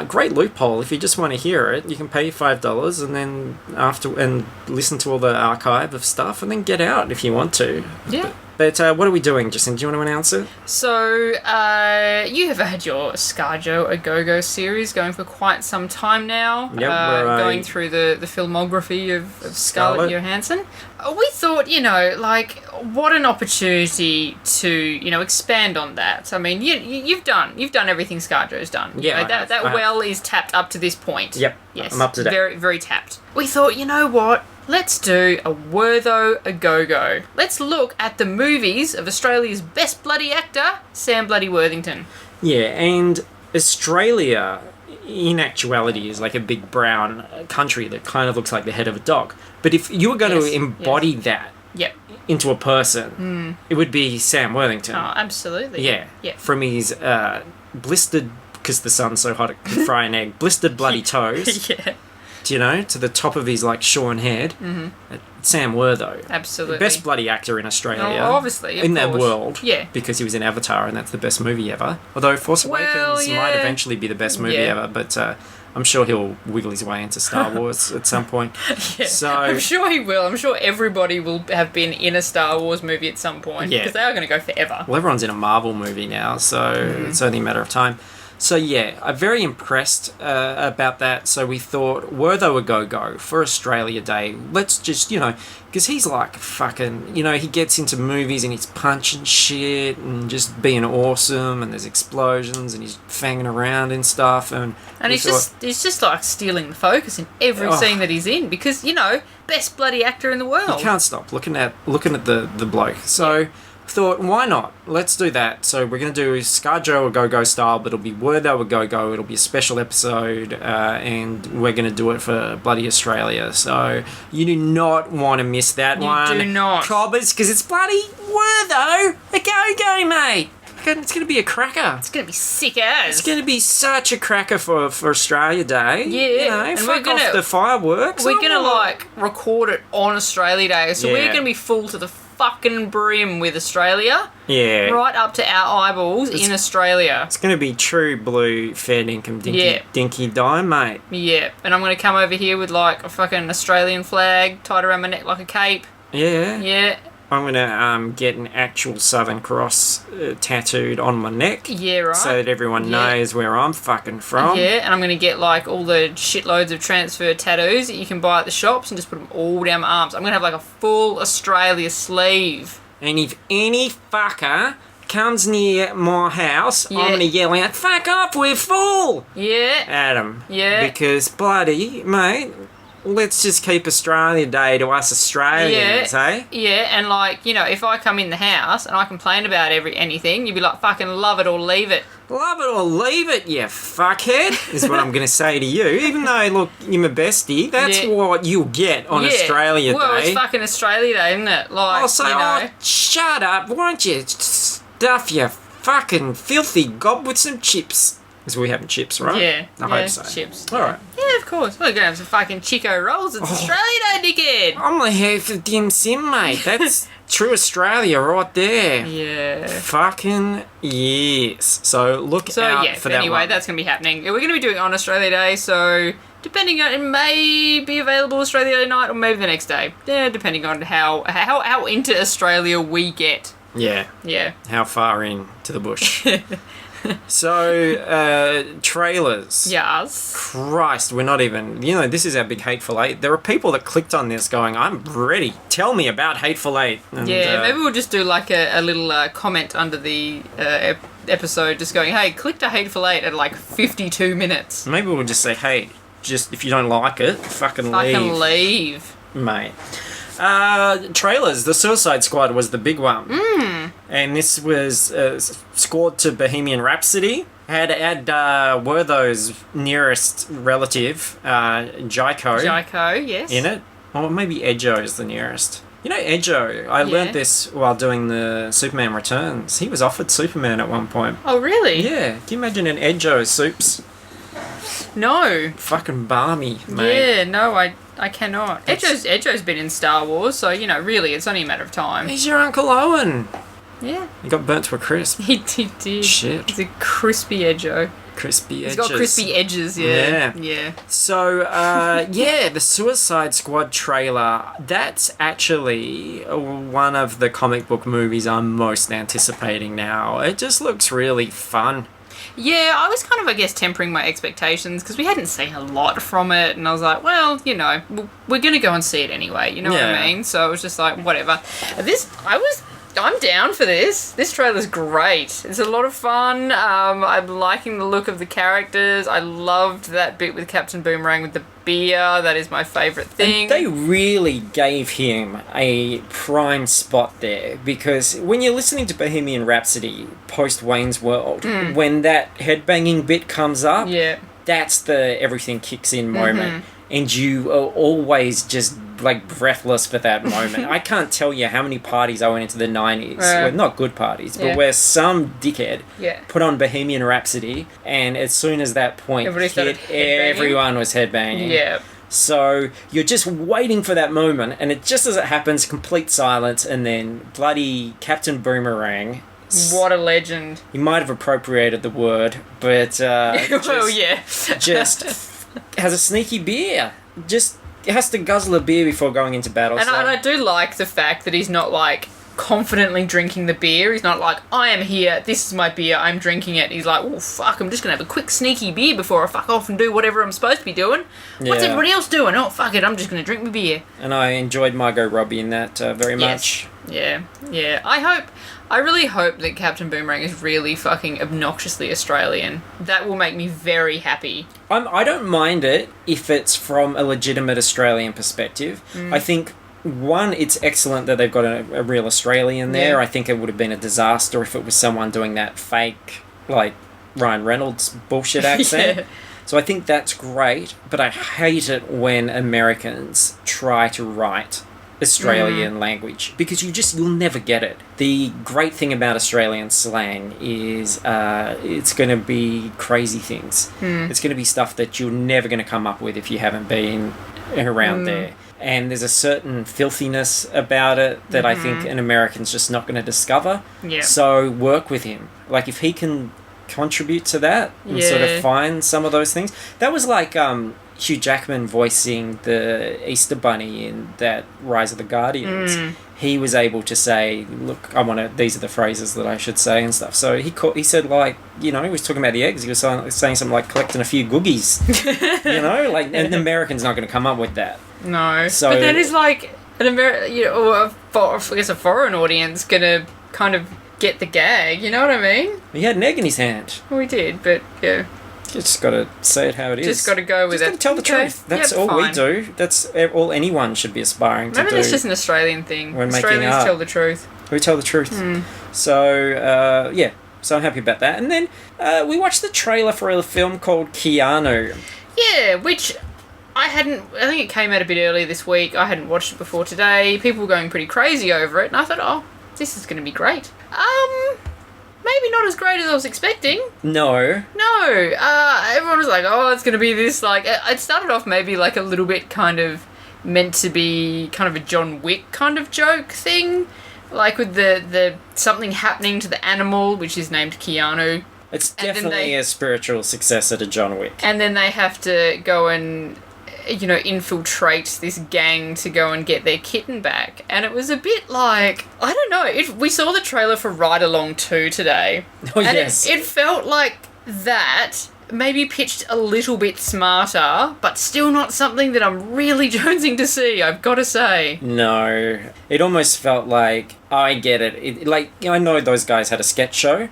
great loophole. If you just want to hear it, you can pay $5 and then listen to all the archive of stuff and then get out if you want to. Yeah. But what are we doing, Justin? Do you want to announce it? So, you have had your ScarJo A Go-Go series going for quite some time now. Yep, we're going through the filmography of Scarlett Johansson. We thought, what an opportunity to, expand on that. I mean, you've done everything ScarJo's done. Yeah, that well is tapped up to this point. Yep. Yes. I'm up to date. Very, very tapped. We thought, you know what? Let's do a Wertho A Go-Go. Let's look at the movies of Australia's best bloody actor, Sam Bloody Worthington. Yeah, and Australia, in actuality, is like a big brown country that kind of looks like the head of a dog. But if you were going to embody that into a person, it would be Sam Worthington. Oh, absolutely. Yeah. From his blistered, because the sun's so hot it could fry an egg, blistered bloody toes. To the top of his shorn head. Sam Wertho. Absolutely. The best bloody actor in Australia. Oh, obviously, in that world. Yeah. Because he was in Avatar and that's the best movie ever. Although Force Awakens might eventually be the best movie ever, but I'm sure he'll wiggle his way into Star Wars at some point. So I'm sure he will. I'm sure everybody will have been in a Star Wars movie at some point. Because they are going to go forever. Well, everyone's in a Marvel movie now, so it's only a matter of time. So I'm very impressed about that. So we thought, Wertho A Go-Go for Australia Day. Let's just, because he's like fucking, he gets into movies and he's punching shit and just being awesome, and there's explosions and he's fanging around and stuff. And he's just like stealing the focus in every scene that he's in, because, best bloody actor in the world. You can't stop looking at the bloke. So... thought, why not? Let's do that. So we're going to do ScarJo A Go-Go style, but it'll be Wertho A Go-Go. It'll be a special episode, and we're going to do it for bloody Australia. So you do not want to miss that one. You do not. Cobbers, because it's bloody Wertho A Go-Go, mate. It's going to be a cracker. It's going to be sick as. It's going to be such a cracker for Australia Day. Yeah. And fuck off the fireworks. We're going to, record it on Australia Day. So we're going to be full to the fucking brim with Australia. Yeah. Right up to our eyeballs in Australia. It's going to be true blue, fair dinkum, dinky dime, mate. Yeah. And I'm going to come over here with, a fucking Australian flag tied around my neck like a cape. Yeah. Yeah. I'm going to get an actual Southern Cross tattooed on my neck. Yeah, right. So that everyone knows where I'm fucking from. Yeah, and I'm going to get, all the shitloads of transfer tattoos that you can buy at the shops and just put them all down my arms. I'm going to have, a full Australia sleeve. And if any fucker comes near my house, I'm going to yell out, fuck off, we're full! Yeah. At him. Yeah. Because, bloody, mate... let's just keep Australia Day to us Australians, eh? Yeah, and like, you know, if I come in the house and I complain about anything, you'd be like, fucking love it or leave it. Love it or leave it, you fuckhead, is what I'm going to say to you. Even though, look, you're my bestie, that's what you'll get on Australia Day. Well, it's fucking Australia Day, isn't it? Like, I'll say, you know. shut up, why don't you stuff your fucking filthy gob with some chips? Because we having chips, right? Yeah, I hope so. Chips. All right. Yeah, of course. We're going to have some fucking Chico rolls. It's Australia Day, dickhead. I'm the head for dim sim, mate. That's true Australia right there. Yeah. Fucking yes. So look out for that one. Anyway, that's going to be happening. We're going to be doing it on Australia Day, so depending on, it may be available Australia Day night or maybe the next day. Yeah, depending on how into Australia we get. Yeah. Yeah. How far in to the bush. So, trailers. Yes. Christ, we're not even... You know, this is our big Hateful Eight. There are people that clicked on this going, I'm ready. Tell me about Hateful Eight. And, maybe we'll just do like a little comment under the episode just going, hey, click to Hateful Eight at like 52 minutes. Maybe we'll just say, hey, just if you don't like it, fucking leave. Mate. Trailers. The Suicide Squad was the big one. And this was scored to Bohemian Rhapsody. Had Wertho's nearest relative, Jaiko. Jaiko, yes. In it. Or maybe Edjo is the nearest. You know Edjo, I learnt this while doing the Superman Returns. He was offered Superman at one point. Oh, really? Yeah. Can you imagine an Edjo soups? No. Fucking balmy, mate. Yeah, no, I cannot. Edjo's been in Star Wars, so, you know, really, it's only a matter of time. He's your Uncle Owen. Yeah. He got burnt to a crisp. He did. Shit. He's a crispy Edjo. Crispy edges. He's got crispy edges, yeah. So, the Suicide Squad trailer, that's actually one of the comic book movies I'm most anticipating now. It just looks really fun. Yeah, I was kind of, I guess, tempering my expectations because we hadn't seen a lot from it, and I was like, well, you know, we're going to go and see it anyway, you know what I mean? So it was just like, whatever. I'm down for this. This trailer's great. It's a lot of fun. I'm liking the look of the characters. I loved that bit with Captain Boomerang with the beer. That is my favourite thing. And they really gave him a prime spot there because when you're listening to Bohemian Rhapsody post Wayne's World, when that headbanging bit comes up, that's the everything kicks in moment. And you are always just like breathless for that moment. I can't tell you how many parties I went into the 90s. Well, not good parties, but where some dickhead put on Bohemian Rhapsody, and as soon as that point hit, everyone was headbanging. Yeah. So you're just waiting for that moment, and it just as it happens, complete silence, and then bloody Captain Boomerang. What a legend. He might have appropriated the word, but just has a sneaky beer. Just has to guzzle a beer before going into battle. And I do like the fact that he's not like confidently drinking the beer. He's not like, I am here, this is my beer, I'm drinking it. He's like, oh fuck, I'm just gonna have a quick sneaky beer before I fuck off and do whatever I'm supposed to be doing. What's everybody else doing? Oh fuck it, I'm just gonna drink my beer. And I enjoyed Margot Robbie in that very much. Yeah. I really hope that Captain Boomerang is really fucking obnoxiously Australian. That will make me very happy. I don't mind it if it's from a legitimate Australian perspective. I think, one, it's excellent that they've got a real Australian there. Yeah. I think it would have been a disaster if it was someone doing that fake, like, Ryan Reynolds bullshit accent. So I think that's great, but I hate it when Americans try to write Australian language because you'll never get it. The great thing about Australian slang is it's going to be crazy things. It's going to be stuff that you're never going to come up with if you haven't been around there. And there's a certain filthiness about it that I think an American's just not going to discover. Yeah. So work with him. Like if he can contribute to that and sort of find some of those things. That was like Hugh Jackman voicing the Easter Bunny in that Rise of the Guardians. He was able to say, look, these are the phrases that I should say and stuff. So he said, like, you know, he was talking about the eggs. He was saying something like collecting a few googies. You know, like, and the American's not going to come up with that. No. So, but then it's like an I guess a foreign audience going to kind of get the gag, you know what I mean? He had an egg in his hand. Well, he did, but yeah. You just got to say it how it is. Just got to go with Just it. got to tell the Okay. truth. That's Yep, all we fine. do. That's all anyone should be aspiring to Maybe do. that's just an Australian thing. When making Australians art. tell the truth. We tell the truth. So, yeah. So I'm happy about that. And then we watched the trailer for a film called Keanu. Yeah, which I think it came out a bit earlier this week. I hadn't watched it before today. People were going pretty crazy over it, and I thought, oh, this is going to be great. Maybe not as great as I was expecting. No. No, everyone was like, oh, it's going to be this, like, it started off maybe like a little bit kind of meant to be kind of a John Wick kind of joke thing, like with the something happening to the animal, which is named Keanu. It's And then definitely a spiritual successor to John Wick. And then they have to go and, infiltrate this gang to go and get their kitten back. And it was a bit like, I don't know, we saw the trailer for Ride Along 2 today. Oh, and yes. it felt like that, maybe pitched a little bit smarter, but still not something that I'm really jonesing to see, I've got to say. No. It almost felt like, I get it. I know those guys had a sketch show.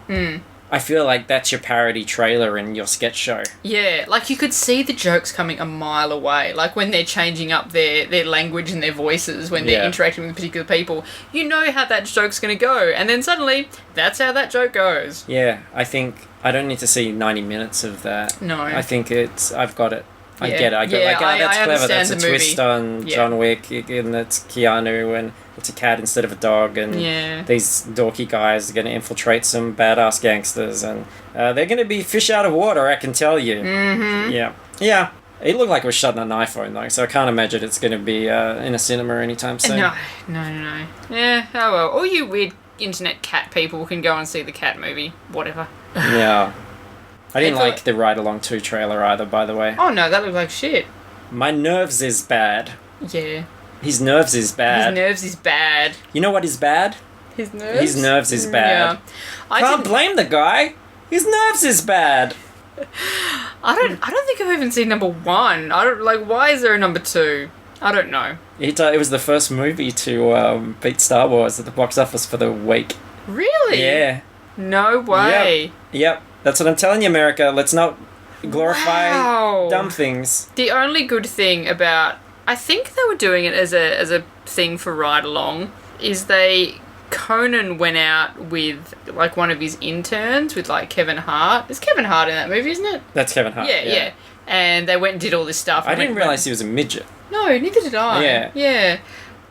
I feel like that's your parody trailer in your sketch show. Yeah, like you could see the jokes coming a mile away. Like when they're changing up their language and their voices when they're interacting with particular people. You know how that joke's going to go. And then suddenly, that's how that joke goes. Yeah, I think I don't need to see 90 minutes of that. No. I think I've got it. I Yeah. get it. Yeah, that's I clever. That's understand a the movie. twist on Yeah. John Wick, and that's Keanu, and it's a cat instead of a dog, and Yeah. these dorky guys are going to infiltrate some badass gangsters, and they're going to be fish out of water, I can tell you. Mm-hmm. Yeah. Yeah. It looked like it was shot on an iPhone, though, so I can't imagine it's going to be in a cinema anytime soon. No. Yeah, oh well. All you weird internet cat people can go and see the cat movie. Whatever. Yeah. I didn't It's like the Ride Along 2 trailer either, by the way. Oh no, that looked like shit. My nerves is bad. Yeah. His nerves is bad. His nerves is bad. You know what is bad? His nerves? His nerves is bad. Yeah. I Can't didn't- blame the guy. His nerves is bad. I don't think I've even seen number 1. I don't, like, why is there a number 2? I don't know. It was the first movie to beat Star Wars at the box office for the week. Really? Yeah. No way. Yep. That's what I'm telling you, America. Let's not glorify Wow. dumb things. The only good thing about, I think they were doing it as a thing for Ride Along, is Conan went out with like one of his interns with like Kevin Hart. There's Kevin Hart in that movie, isn't it? That's Kevin Hart. Yeah. And they went and did all this stuff. I and didn't went- realize he was a midget. No, neither did I. Yeah. Yeah.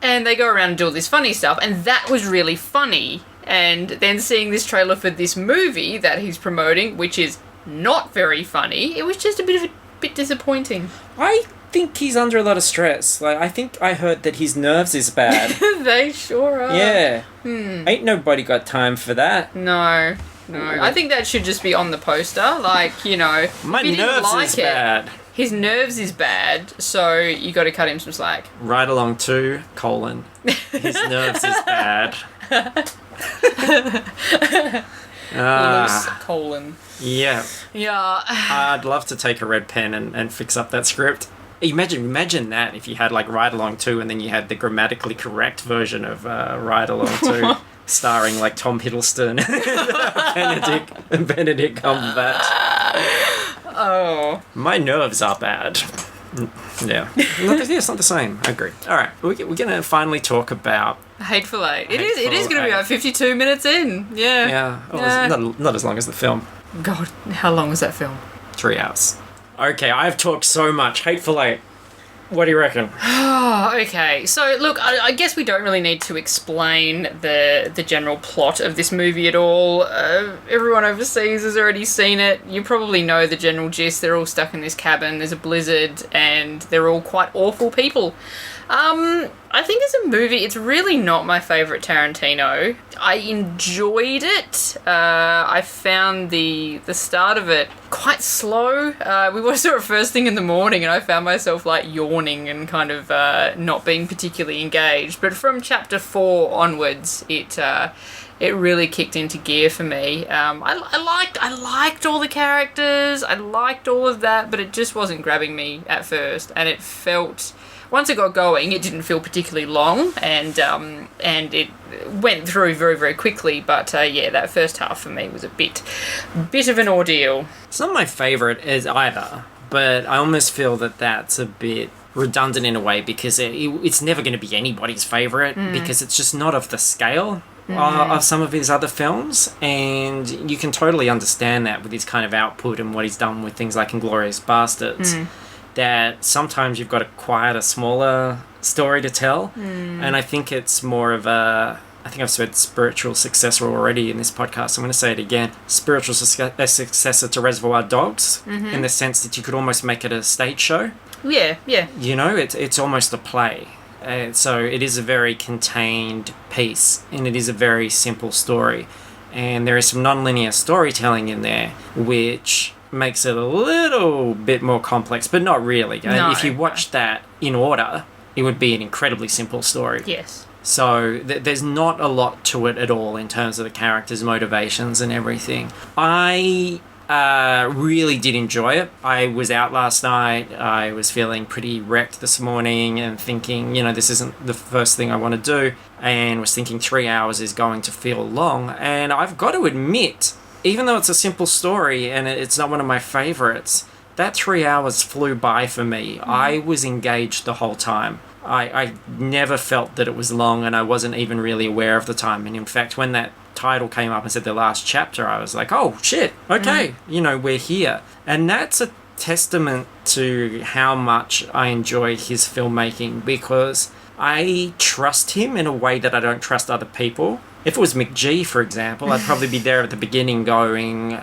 And they go around and do all this funny stuff, and that was really funny. And then seeing this trailer for this movie that he's promoting, which is not very funny, it was just a bit disappointing. I think he's under a lot of stress. Like, I think I heard that his nerves is bad. They sure are. Yeah. Ain't nobody got time for that. No. I think that should just be on the poster. Like, My if you didn't nerves like is it, bad. His nerves is bad, so you got to cut him some slack. Ride Along 2, : His nerves is bad. Loose colon. Yeah. Yeah. I'd love to take a red pen and fix up that script. Imagine that if you had like Ride Along 2 and then you had the grammatically correct version of Ride Along 2 starring like Tom Hiddleston and Benedict Cumberbatch. Oh. My nerves are bad. Yeah. It's not the same. I agree. All right. We're going to finally talk about... Hateful Eight. It Hateful is going to be Eight. like 52 minutes in. Yeah. Yeah. Oh, Yeah. it's not as long as the film. God, how long was that film? 3 hours. Okay, I've talked so much. Hateful Eight. What do you reckon? Oh, okay. So, look, I guess we don't really need to explain the general plot of this movie at all. Everyone overseas has already seen it. You probably know the general gist. They're all stuck in this cabin. There's a blizzard, and they're all quite awful people. I think as a movie, it's really not my favourite Tarantino. I enjoyed it. I found the start of it quite slow. We saw it first thing in the morning, and I found myself like yawning and kind of not being particularly engaged. But from chapter 4 onwards, it really kicked into gear for me. I liked all the characters. I liked all of that, but it just wasn't grabbing me at first, and it felt. Once it got going, it didn't feel particularly long, and it went through very, very quickly. But yeah, that first half for me was a bit bit of an ordeal. It's not my favourite as either, but I almost feel that that's a bit redundant in a way because it's never going to be anybody's favourite because it's just not of the scale of some of his other films, and you can totally understand that with his kind of output and what he's done with things like Inglourious Bastards, that sometimes you've got a quieter, smaller story to tell, and I think it's more of a... I think I've said spiritual successor already in this podcast. I'm going to say it again. Spiritual successor to Reservoir Dogs in the sense that you could almost make it a stage show. Yeah. You know, it's almost a play. So it is a very contained piece and it is a very simple story. And there is some non-linear storytelling in there which makes it a little bit more complex, but not really. No, if you watch that in order, it would be an incredibly simple story. Yes. So there's not a lot to it at all in terms of the characters' motivations and everything. I really did enjoy it. I was out last night. I was feeling pretty wrecked this morning and thinking, you know, this isn't the first thing I want to do, and was thinking 3 hours is going to feel long. And I've got to admit, even though it's a simple story and it's not one of my favorites, that 3 hours flew by for me. I was engaged the whole time. I never felt that it was long, and I wasn't even really aware of the time. And in fact, when that title came up and said the last chapter, I was like, oh shit, okay, you know, we're here. And that's a testament to how much I enjoy his filmmaking, because I trust him in a way that I don't trust other people. If it was McG, for example, I'd probably be there at the beginning going,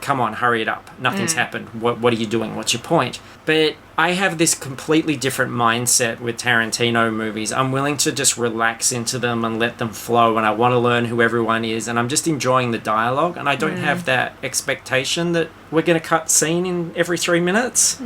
come on, hurry it up. Nothing's happened. What are you doing? What's your point? But I have this completely different mindset with Tarantino movies. I'm willing to just relax into them and let them flow, and I want to learn who everyone is, and I'm just enjoying the dialogue, and I don't have that expectation that we're going to cut scene in every 3 minutes.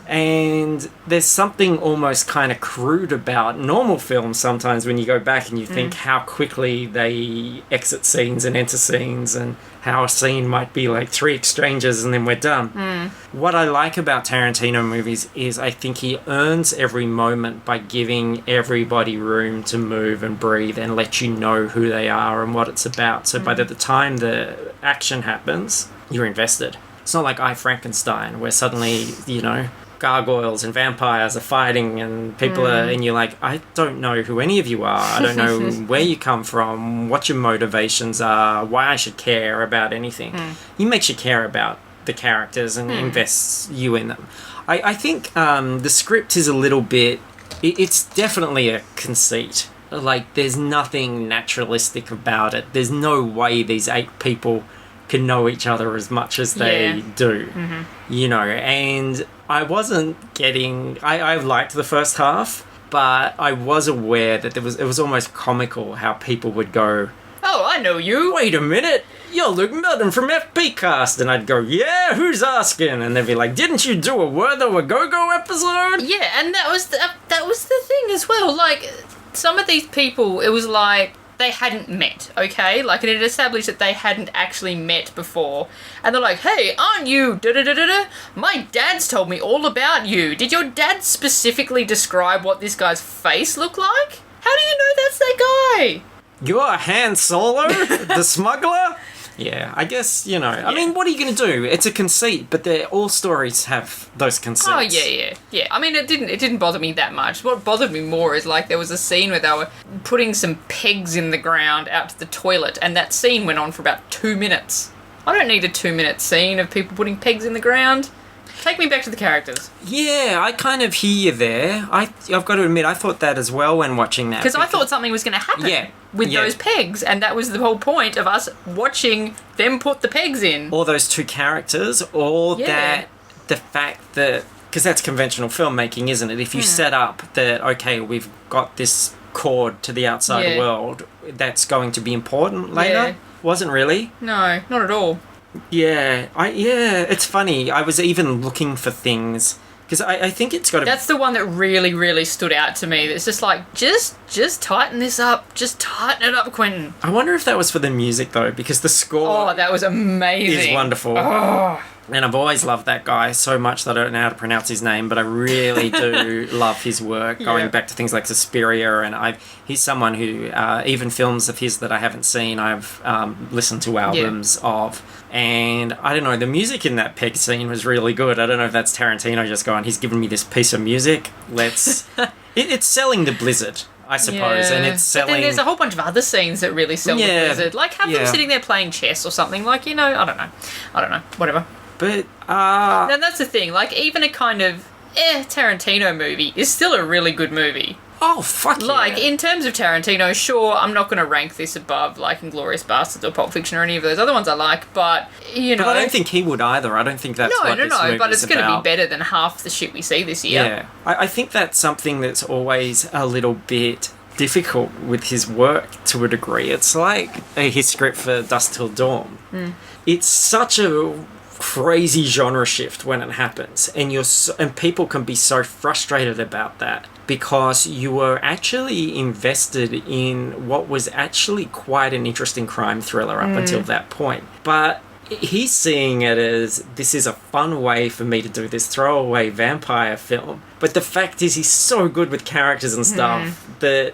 And there's something almost kind of crude about normal films sometimes when you go back and you think how quickly they exit scenes and enter scenes, and how a scene might be like 3 exchanges and then we're done. What I like about Tarantino movies is I think he earns every moment by giving everybody room to move and breathe and let you know who they are and what it's about. So by the time the action happens, you're invested. It's not like I, Frankenstein, where suddenly, you know, gargoyles and vampires are fighting and people are, and you're like, I don't know who any of you are. I don't know where you come from, what your motivations are, why I should care about anything. He makes you care about the characters and invests you in them. I think the script is a little bit, it's definitely a conceit. Like, there's nothing naturalistic about it. There's no way these 8 people can know each other as much as they do, you know, and I wasn't getting... I liked the first half, but I was aware that it was almost comical how people would go, oh, I know you. Wait a minute, you're Luke Milton from FPcast. And I'd go, yeah, who's asking? And they'd be like, didn't you do a Word of a Go-Go episode? Yeah, and that was the thing as well. Like, some of these people, it was like they hadn't met, okay? Like, it had established that they hadn't actually met before. And they're like, hey, aren't you da-da-da-da-da? My dad's told me all about you. Did your dad specifically describe what this guy's face looked like? How do you know that's that guy? You're Han Solo, the smuggler? Yeah, I guess, you know, I mean, what are you going to do? It's a conceit, but all stories have those conceits. Oh, yeah. I mean, it didn't bother me that much. What bothered me more is, like, there was a scene where they were putting some pegs in the ground out to the toilet, and that scene went on for about 2 minutes. I don't need a 2-minute scene of people putting pegs in the ground. Take me back to the characters. Yeah, I kind of hear you there. I've got to admit, I thought that as well when watching that. Because I thought something was going to happen with those pegs, and that was the whole point of us watching them put the pegs in. Or those 2 characters, or that the fact that... Because that's conventional filmmaking, isn't it? If you set up that, okay, we've got this cord to the outside world, that's going to be important later. Yeah. Wasn't really. No, not at all. Yeah, it's funny. I was even looking for things, because I think it's got to... That's the one that really, really stood out to me. It's just like, just tighten this up. Just tighten it up, Quentin. I wonder if that was for the music, though, because the score... Oh, that was amazing. ...is wonderful. Oh. And I've always loved that guy so much that I don't know how to pronounce his name, but I really do love his work, going back to things like Suspiria, and he's someone who, even films of his that I haven't seen, I've listened to albums of. And I don't know, the music in that peg scene was really good. I don't know if that's Tarantino just going, he's given me this piece of music, it's selling the Blizzard, I suppose, and it's selling... But then there's a whole bunch of other scenes that really sell the Blizzard. Like, have them sitting there playing chess or something, like, I don't know, whatever. But, and that's the thing, like, even a kind of, Tarantino movie is still a really good movie. Oh, fuck yeah. Like, in terms of Tarantino, sure, I'm not going to rank this above, like, Inglourious Basterds or Pulp Fiction or any of those other ones I like, but, But I don't think he would either. I don't think that's what this movie is but it's going to about. be better than half the shit we see this year. Yeah. I think that's something that's always a little bit difficult with his work to a degree. It's like his script for Dusk Till Dawn. It's such a crazy genre shift when it happens, and and people can be so frustrated about that because you were actually invested in what was actually quite an interesting crime thriller up until that point. But he's seeing it as, this is a fun way for me to do this throwaway vampire film. But the fact is, he's so good with characters and stuff that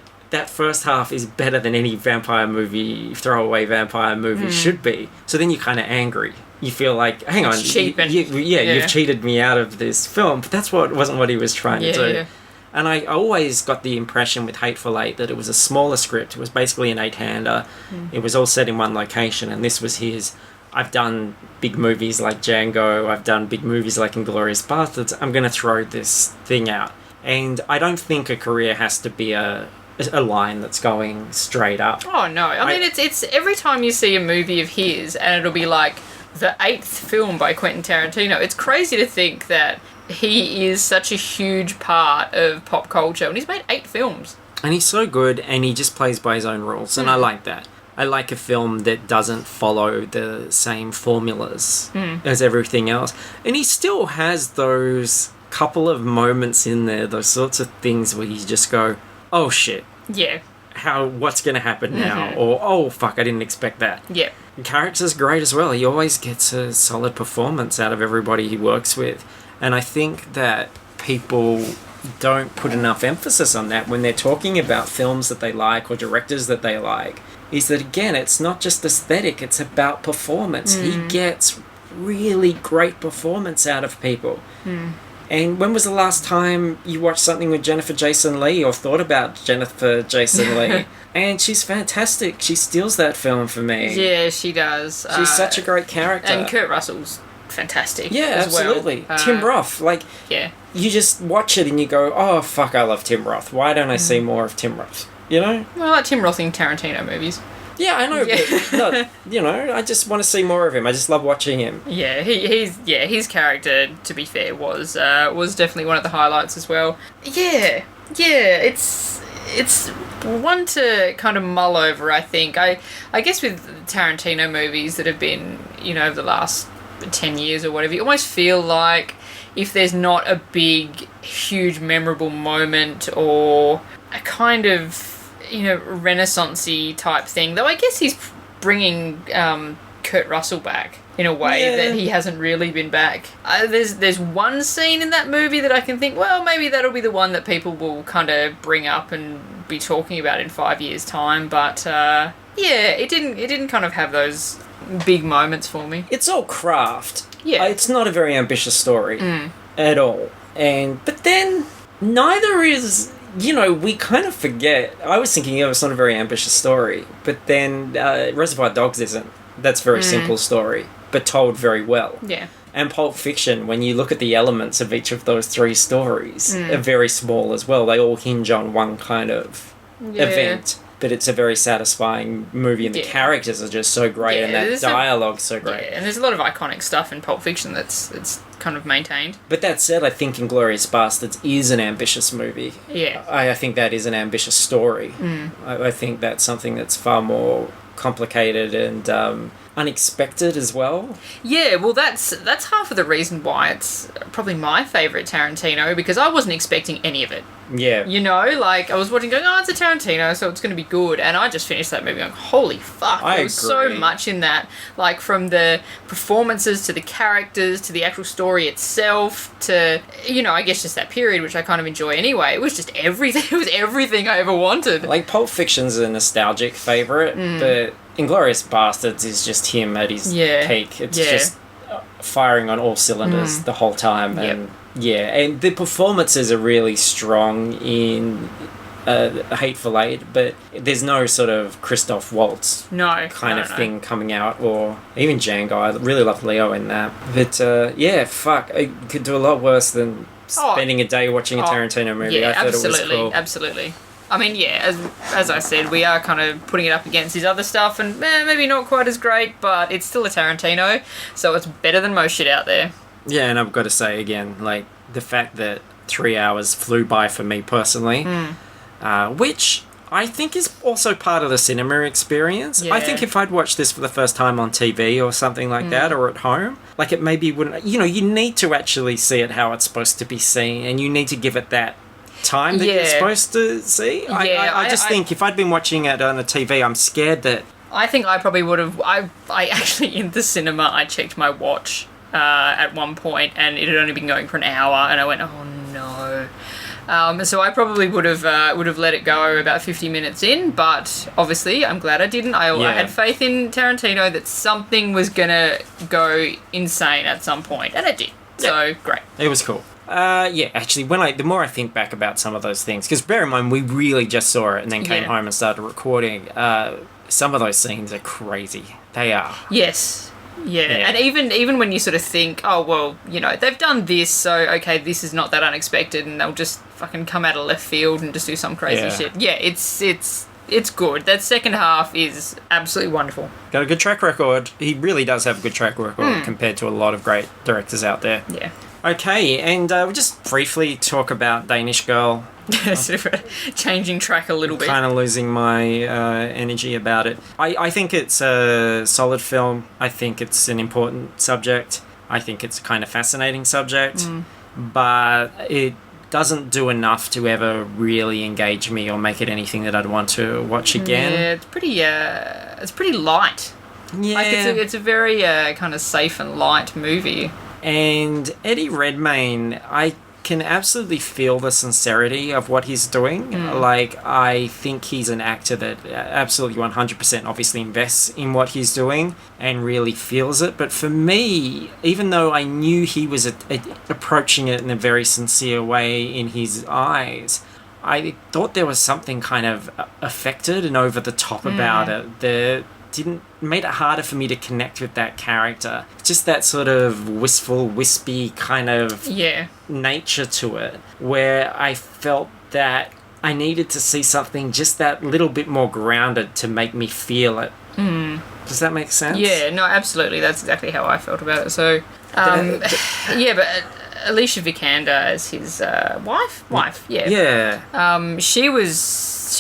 first half is better than any throwaway vampire movie should be. So then you're kind of angry. You feel like, hang on, you've cheated me out of this film. But wasn't what he was trying to do. Yeah. And I always got the impression with Hateful Eight that it was a smaller script. It was basically an 8-hander. It was all set in one location, and this was his... I've done big movies like Django. I've done big movies like Inglourious Basterds. I'm going to throw this thing out. And I don't think a career has to be a line that's going straight up. Oh, no. I mean, it's every time you see a movie of his, and it'll be like the 8th film by Quentin Tarantino, it's crazy to think that he is such a huge part of pop culture, and he's made 8 films. And he's so good, and he just plays by his own rules, and I like that. I like a film that doesn't follow the same formulas as everything else. And he still has those couple of moments in there, those sorts of things where you just go, oh shit. Yeah. What's going to happen now? Or, oh fuck, I didn't expect that. Yeah. The character's great as well. He always gets a solid performance out of everybody he works with. And I think that people don't put enough emphasis on that when they're talking about films that they like or directors that they like. Is that, again, it's not just aesthetic, it's about performance. He gets really great performance out of people. And when was the last time you watched something with Jennifer Jason Leigh or thought about Jennifer Jason Leigh? And she's fantastic. She steals that film for me. Yeah, she does. She's such a great character. And Kurt Russell's fantastic. Yeah, as absolutely. Well. Tim Roth, you just watch it and you go, oh, fuck, I love Tim Roth. Why don't I see more of Tim Roth? You know? Well, I like Tim Roth in Tarantino movies. Yeah, I know, but I just want to see more of him. I just love watching him. Yeah, his character, to be fair, was definitely one of the highlights as well. Yeah, it's one to kind of mull over, I think. I guess with Tarantino movies that have been, over the last 10 years or whatever, you almost feel like if there's not a big, huge, memorable moment or a kind of, Renaissance-y type thing, though I guess he's bringing Kurt Russell back in a way that he hasn't really been back. There's one scene in that movie that I can think, well, maybe that'll be the one that people will kind of bring up and be talking about in 5 years' time, but it didn't kind of have those big moments for me. It's all craft. Yeah. It's not a very ambitious story at all. But then neither is... we kind of forget. I was thinking, it's not a very ambitious story. But then Reservoir Dogs isn't. That's a very simple story, but told very well. Yeah. And Pulp Fiction, when you look at the elements of each of those 3 stories, are very small as well. They all hinge on one kind of event. But it's a very satisfying movie, and the characters are just so great, and that dialogue's so great. Yeah, and there's a lot of iconic stuff in Pulp Fiction that's kind of maintained. But that said, I think Inglourious Basterds is an ambitious movie. Yeah. I think that is an ambitious story. I think that's something that's far more complicated and unexpected as well. Yeah, well, that's half of the reason why it's probably my favourite Tarantino, because I wasn't expecting any of it. Yeah. You know, like, I was watching going, oh, it's a Tarantino, so it's going to be good. And I just finished that movie going, holy fuck. I There was so agree. much in that. Like, from the performances to the characters to the actual story itself to, you know, I guess just that period, which I kind of enjoy anyway. It was just everything. It was everything I ever wanted. Like, Pulp Fiction's a nostalgic favourite, but Inglourious Bastards is just him at his peak. It's just firing on all cylinders the whole time. And and the performances are really strong in Hateful Eight, but there's no sort of Christoph Waltz kind of thing coming out, or even Django. I really love Leo in that. But fuck, I could do a lot worse than spending a day watching a Tarantino movie. Yeah, I thought absolutely, it was cool. absolutely. I mean, yeah, as I said, we are kind of putting it up against his other stuff, and maybe not quite as great, but it's still a Tarantino, so it's better than most shit out there. Yeah, and I've got to say again, like, the fact that 3 hours flew by for me personally, which I think is also part of the cinema experience. Yeah. I think if I'd watched this for the first time on TV or something like that, or at home, like, it maybe wouldn't, you know, you need to actually see it how it's supposed to be seen, and you need to give it that time that you're supposed to see. I just think if I'd been watching it on a TV, I'm scared that... I think I probably would have... I actually, in the cinema, I checked my watch at one point, and it had only been going for an hour, and I went, oh no. So I probably would have let it go about 50 minutes in, but obviously I'm glad I didn't. I had faith in Tarantino that something was going to go insane at some point, and it did. So, great. It was cool. Actually, the more I think back about some of those things, because bear in mind, we really just saw it and then came home and started recording, some of those scenes are crazy. They are. Yes. Yeah. And even when you sort of think, oh, well, you know, they've done this, so, okay, this is not that unexpected, and they'll just fucking come out of left field and just do some crazy shit. Yeah, it's good. That second half is absolutely wonderful. Got a good track record. He really does have a good track record compared to a lot of great directors out there. Yeah. Okay, and we'll just briefly talk about Danish Girl. Sort of changing track a little bit. Kind of losing my energy about it. I think it's a solid film. I think it's an important subject. I think it's a kind of fascinating subject. But it doesn't do enough to ever really engage me or make it anything that I'd want to watch again. Yeah, it's pretty light. Yeah. Like it's a very kind of safe and light movie. And Eddie Redmayne, I can absolutely feel the sincerity of what he's doing. Like, I think he's an actor that absolutely 100% obviously invests in what he's doing and really feels it. But for me, even though I knew he was approaching it in a very sincere way in his eyes, I thought there was something kind of affected and over the top about it that made it harder for me to connect with that character. Just that sort of wistful, wispy kind of nature to it, where I felt that I needed to see something just that little bit more grounded to make me feel it. Does that make sense? Yeah, no, absolutely. That's exactly how I felt about it. So, but Alicia Vikander as his wife, she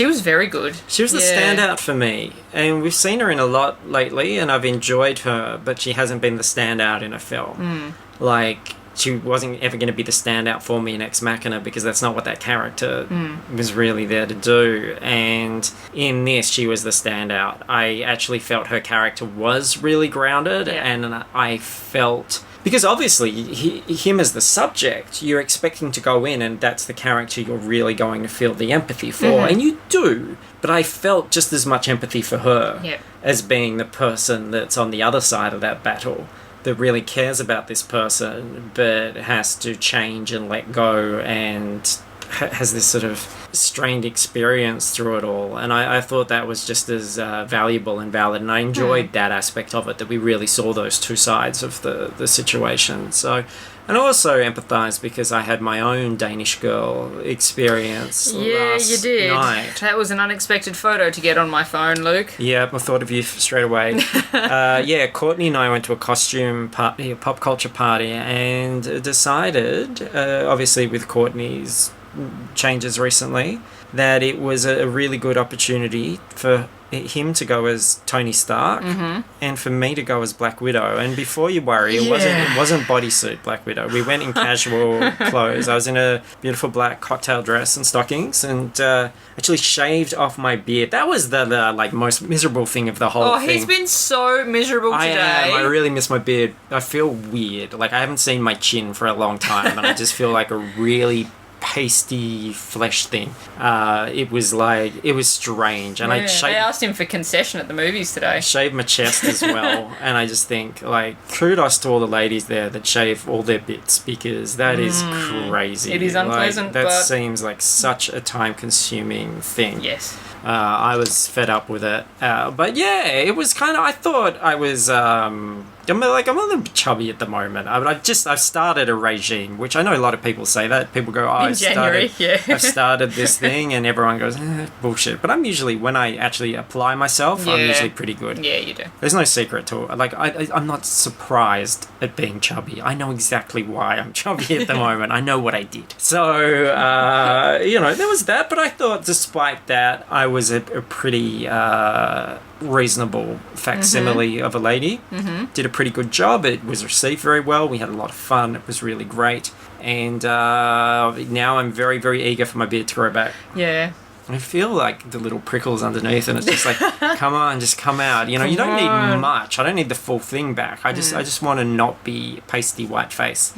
was very good. She was the standout for me, and we've seen her in a lot lately, and I've enjoyed her, but she hasn't been the standout in a film. Like, she wasn't ever going to be the standout for me in Ex Machina, because that's not what that character was really there to do. And in this, she was the standout. I actually felt her character was really grounded, and I felt... Because obviously, him as the subject, you're expecting to go in and that's the character you're really going to feel the empathy for. And you do. But I felt just as much empathy for her as being the person that's on the other side of that battle, that really cares about this person but has to change and let go and has this sort of strained experience through it all. And I thought that was just as valuable and valid, and I enjoyed that aspect of it, that we really saw those two sides of the situation. So, and I also empathised because I had my own Danish Girl experience last night. That was an unexpected photo to get on my phone, Luke. Yeah, I thought of you straight away. Courtney and I went to a costume party, a pop culture party, and decided, obviously with Courtney's changes recently, that it was a really good opportunity for him to go as Tony Stark and for me to go as Black Widow. And before you worry, it wasn't bodysuit Black Widow. We went in casual clothes. I was in a beautiful black cocktail dress and stockings, and actually shaved off my beard. That was the like most miserable thing of the whole thing. He's been so miserable today. I really miss my beard. I feel weird. Like I haven't seen my chin for a long time, and I just feel like a really pasty flesh thing. It was strange, and I asked him for concession at the movies today. Shaved my chest as well, and I just think like kudos to all the ladies there that shave all their bits, because that is crazy. It is unpleasant. That seems like such a time-consuming thing. Yes. I was fed up with it, but yeah, it was kind of. I thought I was. I'm a little bit chubby at the moment. I've started a regime, which I know a lot of people say that. People go, I've started this thing, and everyone goes, bullshit. But I'm usually, when I actually apply myself, I'm usually pretty good. Yeah, you do. There's no secret to it. Like, I'm not surprised at being chubby. I know exactly why I'm chubby at the moment. I know what I did. So, there was that. But I thought, despite that, I was a pretty reasonable facsimile of a lady. Did a pretty good job. It was received very well. We had a lot of fun. It was really great. And now I'm very, very eager for my beard to grow back. Yeah. I feel like the little prickles underneath, and it's just like, come on, just come out. You don't need much. I don't need the full thing back. I just want to not be pasty white face.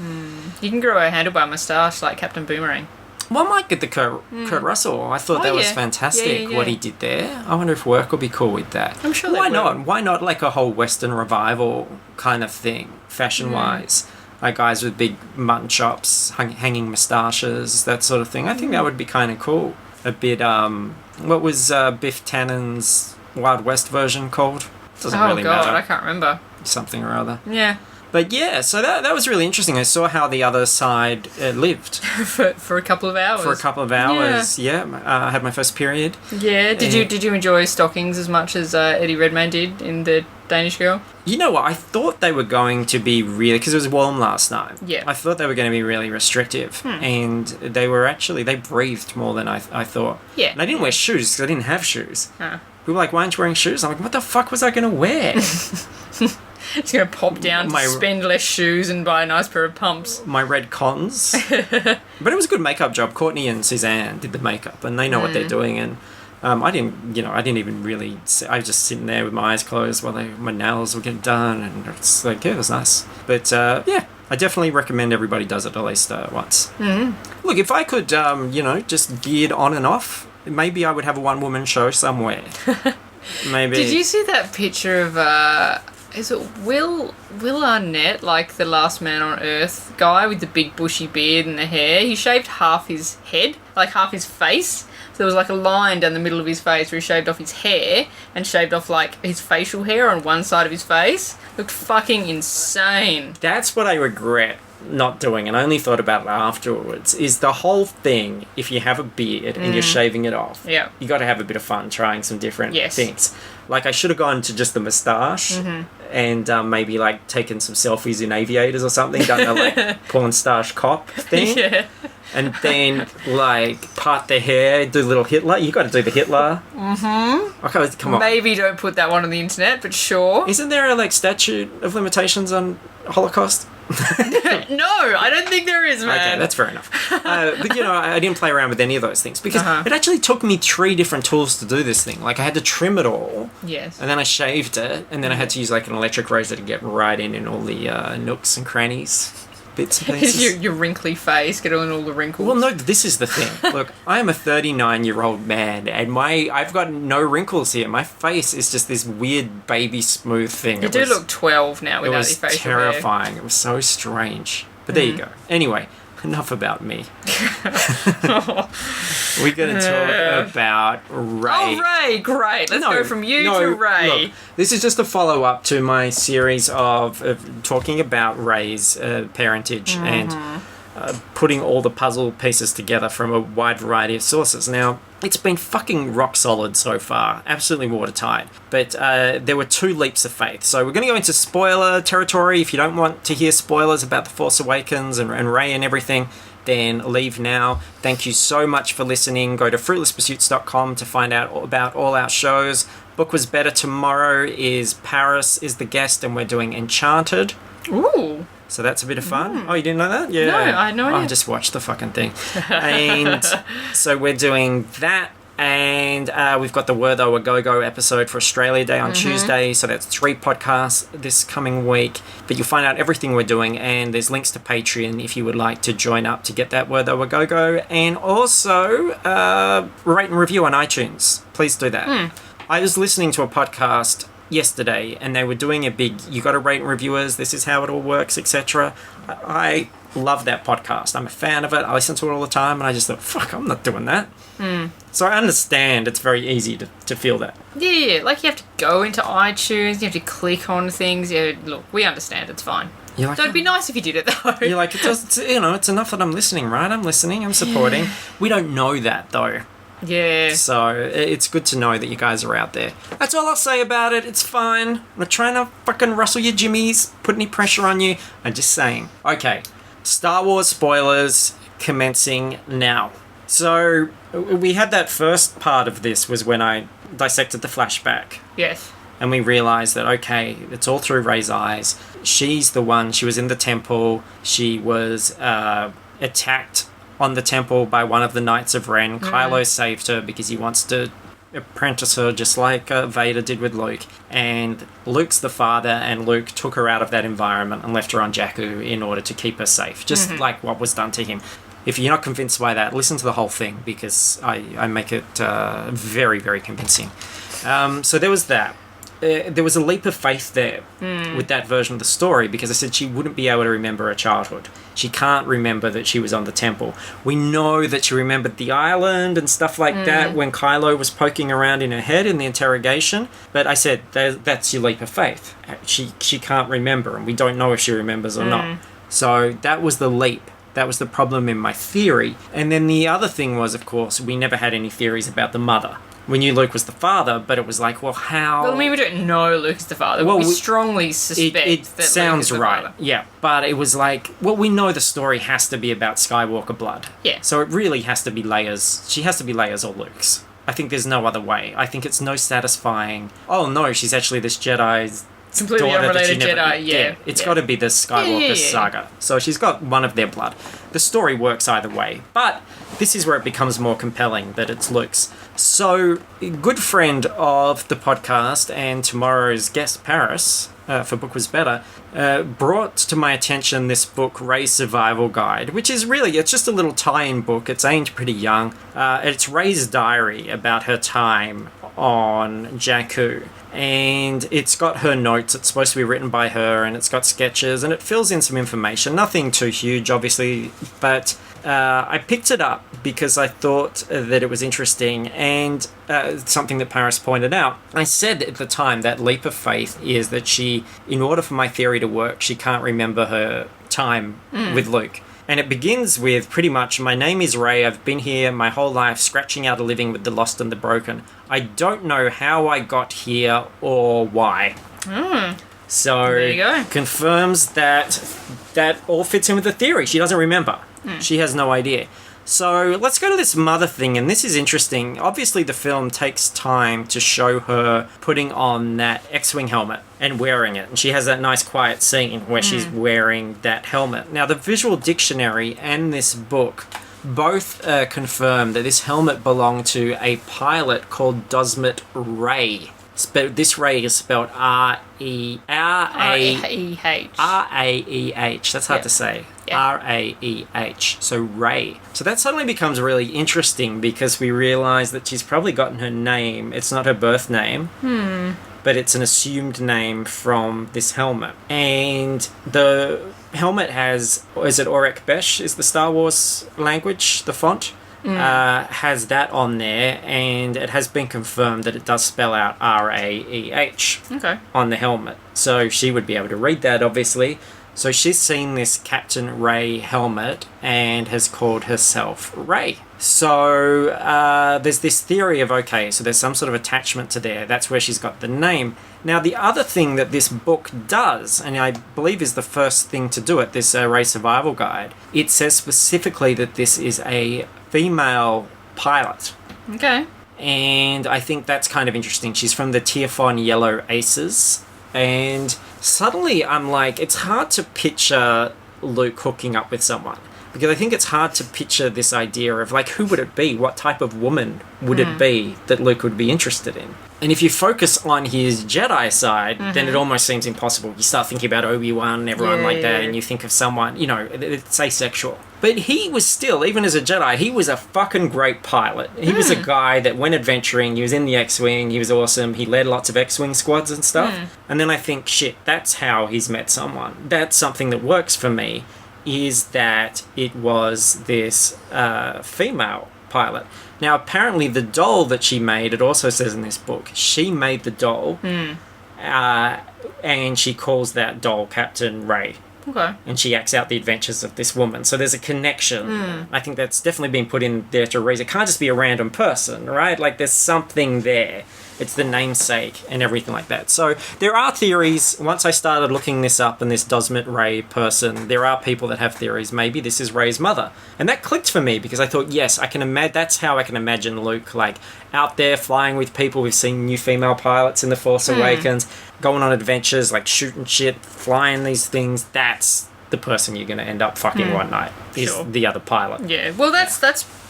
You can grow a handlebar moustache like Captain Boomerang. Well, I might get the Kurt Russell. I thought that was fantastic, what he did there. I wonder if work will be cool with that. I'm sure Why not? Why not like a whole Western revival kind of thing, fashion-wise? Like guys with big mutton chops, hanging moustaches, that sort of thing. I think that would be kind of cool. A bit, what was Biff Tannen's Wild West version called? Doesn't really matter. I can't remember. Something or other. Yeah. But yeah, so that was really interesting. I saw how the other side lived. for a couple of hours. For a couple of hours, yeah. I had my first period. Yeah. Did you enjoy stockings as much as Eddie Redmayne did in The Danish Girl? You know what? I thought they were going to be really... Because it was warm last night. Yeah. I thought they were going to be really restrictive. And they were actually... They breathed more than I thought. Yeah. And I didn't wear shoes because I didn't have shoes. Huh. People were like, why aren't you wearing shoes? I'm like, what the fuck was I going to wear? Just going to pop down to spend less shoes and buy a nice pair of pumps. My red cons. But it was a good makeup job. Courtney and Suzanne did the makeup, and they know what they're doing. And I didn't even really... I was just sitting there with my eyes closed while my nails were getting done, and it's like, yeah, it was nice. But yeah, I definitely recommend everybody does it at least once. Mm-hmm. Look, if I could, just beard on and off, maybe I would have a one-woman show somewhere. Maybe. Did you see that picture of... Is it Will Arnett, like the Last Man on Earth guy with the big bushy beard and the hair? He shaved half his head, like half his face. So there was like a line down the middle of his face where he shaved off his hair and shaved off like his facial hair on one side of his face. Looked fucking insane. That's what I regret not doing, and I only thought about it afterwards, is the whole thing. If you have a beard and you're shaving it off, you got to have a bit of fun trying some different things. Like, I should have gone to just the moustache and maybe, like, taken some selfies in aviators or something, done the, like, porn stash cop thing. Yeah. And then, like, part the hair, do a little Hitler. You got to do the Hitler. Mm-hmm. Okay, come on. Maybe don't put that one on the internet, but sure. Isn't there a, like, statute of limitations on Holocaust? No, I don't think there is, man. Okay, that's fair enough. But, I didn't play around with any of those things because it actually took me 3 different tools to do this thing. Like, I had to trim it all. Yes. And then I shaved it, and then I had to use, like, an electric razor to get right in all the nooks and crannies. Bits and pieces. your wrinkly face, get on all the wrinkles. Well, no, this is the thing. Look, I am a 39-year-old man, and I've got no wrinkles here. My face is just this weird baby smooth thing. You do look 12 now without your facial hair. It was terrifying. It was so strange. But there you go. Anyway, enough about me. We're going to talk about Ray. Oh, Ray, great. Let's go from you to Ray. Look, this is just a follow-up to my series of talking about Ray's parentage and putting all the puzzle pieces together from a wide variety of sources. Now, it's been fucking rock solid so far. Absolutely watertight. But there were 2 leaps of faith. So we're going to go into spoiler territory. If you don't want to hear spoilers about The Force Awakens and Rey and everything, then leave now. Thank you so much for listening. Go to fruitlesspursuits.com to find out about all our shows. Book Was Better tomorrow is Paris is the guest, and we're doing Enchanted. Ooh. So that's a bit of fun. Oh, you didn't know that? Yeah. No, I had no idea. I just watched the fucking thing. And so we're doing that. And we've got the Were Though a Go-Go episode for Australia Day on Tuesday. So that's 3 podcasts this coming week. But you'll find out everything we're doing. And there's links to Patreon if you would like to join up to get that Were Though a Go-Go. And also rate and review on iTunes. Please do that. I was listening to a podcast yesterday and they were doing a big, you got to rate and review us, this is how it all works, etc. I love that podcast. I'm a fan of it. I listen to it all the time and I just thought, fuck, I'm not doing that. So I understand it's very easy to feel that. Yeah, like you have to go into iTunes, you have to click on things. Yeah, look, we understand, it's fine. You're like, So it'd be nice if you did it though. You're like, it's enough that I'm listening, right? I'm listening, I'm supporting. We don't know that though. Yeah. So it's good to know that you guys are out there. That's all I'll say about it. It's fine. I'm not trying to fucking rustle your jimmies, put any pressure on you. I'm just saying. Okay, Star Wars spoilers commencing now. So we had that first part of this was when I dissected the flashback. Yes. And we realised that, okay, it's all through Rey's eyes. She's the one, she was in the temple. She was attacked on the temple by one of the Knights of Ren. Kylo saved her because he wants to apprentice her just like Vader did with Luke. And Luke's the father, and Luke took her out of that environment and left her on Jakku in order to keep her safe, just like what was done to him. If you're not convinced by that, listen to the whole thing because I make it very, very convincing. So there was that. There was a leap of faith there with that version of the story because I said she wouldn't be able to remember her childhood. She can't remember that she was on the temple. We know that she remembered the island and stuff like that when Kylo was poking around in her head in the interrogation. But I said, that's your leap of faith. She can't remember, and we don't know if she remembers or not. So that was the leap. That was the problem in my theory. And then the other thing was, of course, we never had any theories about the mother. We knew Luke was the father, but it was like, well, how... Well, I mean, we don't know Luke is the father. Well, we strongly suspect it that sounds Luke is the right. father. Yeah, but it was like, well, we know the story has to be about Skywalker blood. Yeah. So it really has to be Leia's... She has to be Leia's or Luke's. I think there's no other way. I think it's no satisfying... Oh, no, she's actually this Jedi's... Completely daughter that unrelated you never, Jedi, yeah. It's got to be the Skywalker saga. So she's got one of their blood. The story works either way. But this is where it becomes more compelling, that it's Luke's. So, a good friend of the podcast and tomorrow's guest, Paris, for Book Was Better, brought to my attention this book, Rey's Survival Guide, which is really, it's just a little tie-in book. It's aimed pretty young. It's Rey's diary about her time on Jakku. And it's got her notes. It's supposed to be written by her, and it's got sketches, and it fills in some information. Nothing too huge, obviously, but I picked it up because I thought that it was interesting, and something that Paris pointed out. I said at the time that leap of faith is that she, in order for my theory to work, she can't remember her time with Luke. And it begins with pretty much, my name is Rey, I've been here my whole life scratching out a living with the lost and the broken. I don't know how I got here or why. So, There you go. confirms that all fits in with the theory. She doesn't remember. She has no idea. So let's go to this mother thing, and this is interesting. Obviously, the film takes time to show her putting on that X-Wing helmet and wearing it. And she has that nice quiet scene where she's wearing that helmet. Now, the Visual Dictionary and this book both confirm that this helmet belonged to a pilot called Dosmet Rey. This Rey is spelled R-A-E-H. R-A-E-H. That's hard to say. Yeah. R-A-E-H. So Rey. So that suddenly becomes really interesting because we realise that she's probably gotten her name. It's not her birth name. But it's an assumed name from this helmet. And the helmet has... Is it Orek Besh? Is the Star Wars language, the font? Has that on there, and it has been confirmed that it does spell out R-A-E-H on the helmet. So she would be able to read that, obviously. So she's seen this Captain Rey helmet and has called herself Rey. So there's this theory of, okay, so there's some sort of attachment to there. That's where she's got the name. Now, the other thing that this book does, and I believe is the first thing to do it, this Rey Survival Guide, it says specifically that this is a female pilot. Okay. And I think that's kind of interesting. She's from the Tiafon Yellow Aces. And suddenly I'm like, it's hard to picture Luke hooking up with someone. Because I think it's hard to picture this idea of, like, who would it be? What type of woman would it be that Luke would be interested in? And if you focus on his Jedi side, then it almost seems impossible. You start thinking about Obi-Wan and everyone like that, and you think of someone, you know, it's asexual. But he was still, even as a Jedi, he was a fucking great pilot. He was a guy that went adventuring, he was in the X-Wing, he was awesome, he led lots of X-Wing squads and stuff. And then I think, shit, that's how he's met someone. That's something that works for me, is that it was this female pilot. Now, apparently the doll that she made, it also says in this book, she made the doll, and she calls that doll Captain Ray. Okay. And she acts out the adventures of this woman. So there's a connection. I think that's definitely been put in there to a reason. It can't just be a random person, right? Like, there's something there. It's the namesake and everything like that. So there are theories. Once I started looking this up and this Dosmet Ray person, there are people that have theories. Maybe this is Ray's mother. And that clicked for me because I thought, yes, I can imagine. That's how I can imagine Luke, like, out there flying with people. We've seen new female pilots in The Force Awakens, going on adventures, like shooting shit, flying these things. That's the person you're going to end up fucking one night, is the other pilot. Yeah. Well, that's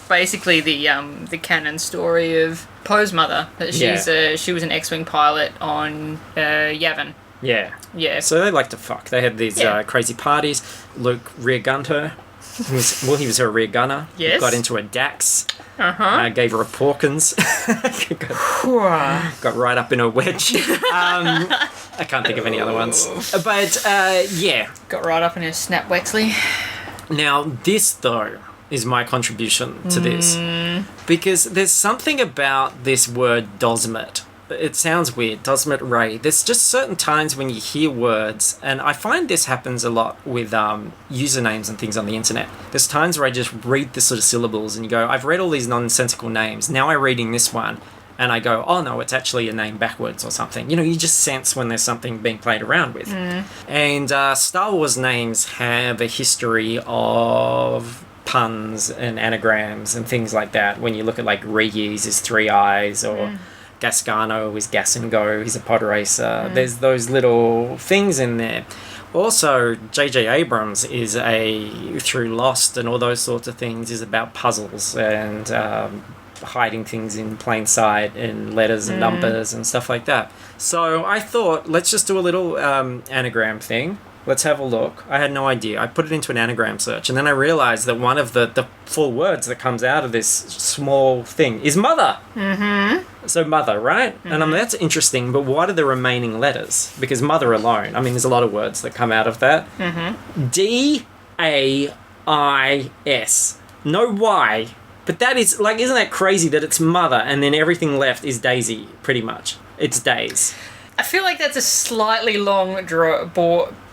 basically the canon story of Poe's mother. That she was an X-Wing pilot on Yavin. Yeah. Yeah. So they like to fuck. They had these crazy parties. Luke rear-gunned her. He was her rear gunner. Yes. Got into a Dax. Uh-huh. Gave her a Porkins. got right up in her wedge. I can't think of any other ones. But, yeah. Got right up in his Snap Wexley. Now, this, though, is my contribution to this. Because there's something about this word Dosmet. It sounds weird, Dosmet Ray. There's just certain times when you hear words, and I find this happens a lot with usernames and things on the internet. There's times where I just read the sort of syllables and you go, I've read all these nonsensical names, now I'm reading this one, and I go, oh no, it's actually a name backwards or something. You know, you just sense when there's something being played around with. And Star Wars names have a history of puns and anagrams and things like that. When you look at, like, Reuse is 3 eyes, or Gascano is gas and go, he's a pod racer. There's those little things in there. Also, J.J. Abrams is through Lost and all those sorts of things, is about puzzles and hiding things in plain sight and letters and numbers and stuff like that. So I thought, let's just do a little anagram thing. Let's have a look. I had no idea. I put it into an anagram search, and then I realized that one of the full words that comes out of this small thing is mother. So mother, right? And that's interesting, but what are the remaining letters? Because mother alone, I mean, there's a lot of words that come out of that. D-A-I-S. No Y. But that is, like, isn't that crazy that it's mother, and then everything left is Daisy, pretty much. It's days. I feel like that's a slightly long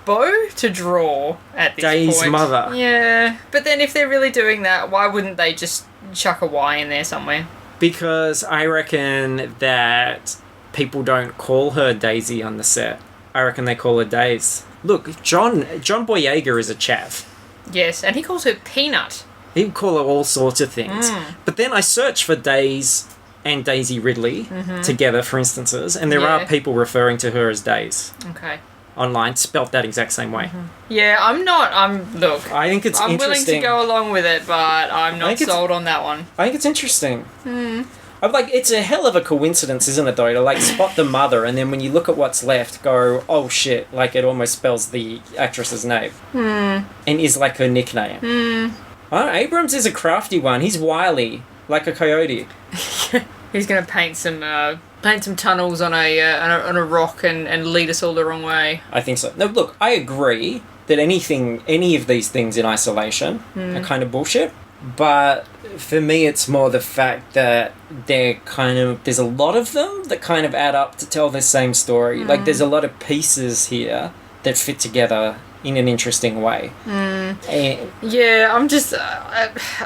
bow to draw at this Day's point. mother. Yeah. But then if they're really doing that, why wouldn't they just chuck a Y in there somewhere? Because I reckon that people don't call her Daisy on the set. I reckon they call her Days. Look, John Boyega is a chav. Yes, and he calls her Peanut. He would call her all sorts of things. But then I searched for Days and Daisy Ridley together, for instances, and there are people referring to her as Days. Okay. Online, spelt that exact same way. Yeah, look. I think it's I'm willing to go along with it, but I'm not sold on that one. I think it's interesting. I'm like, it's a hell of a coincidence, isn't it, though, to, like, spot the mother, and then when you look at what's left, go, oh shit, like, it almost spells the actress's name. And is like her nickname. Abrams is a crafty one. He's wily, like a coyote. He's going to paint some tunnels on a rock and lead us all the wrong way. I think so. No, look, I agree that any of these things in isolation are kind of bullshit. But for me, it's more the fact that there's a lot of them that kind of add up to tell the same story. Like, there's a lot of pieces here that fit together in an interesting way. Yeah, I'm just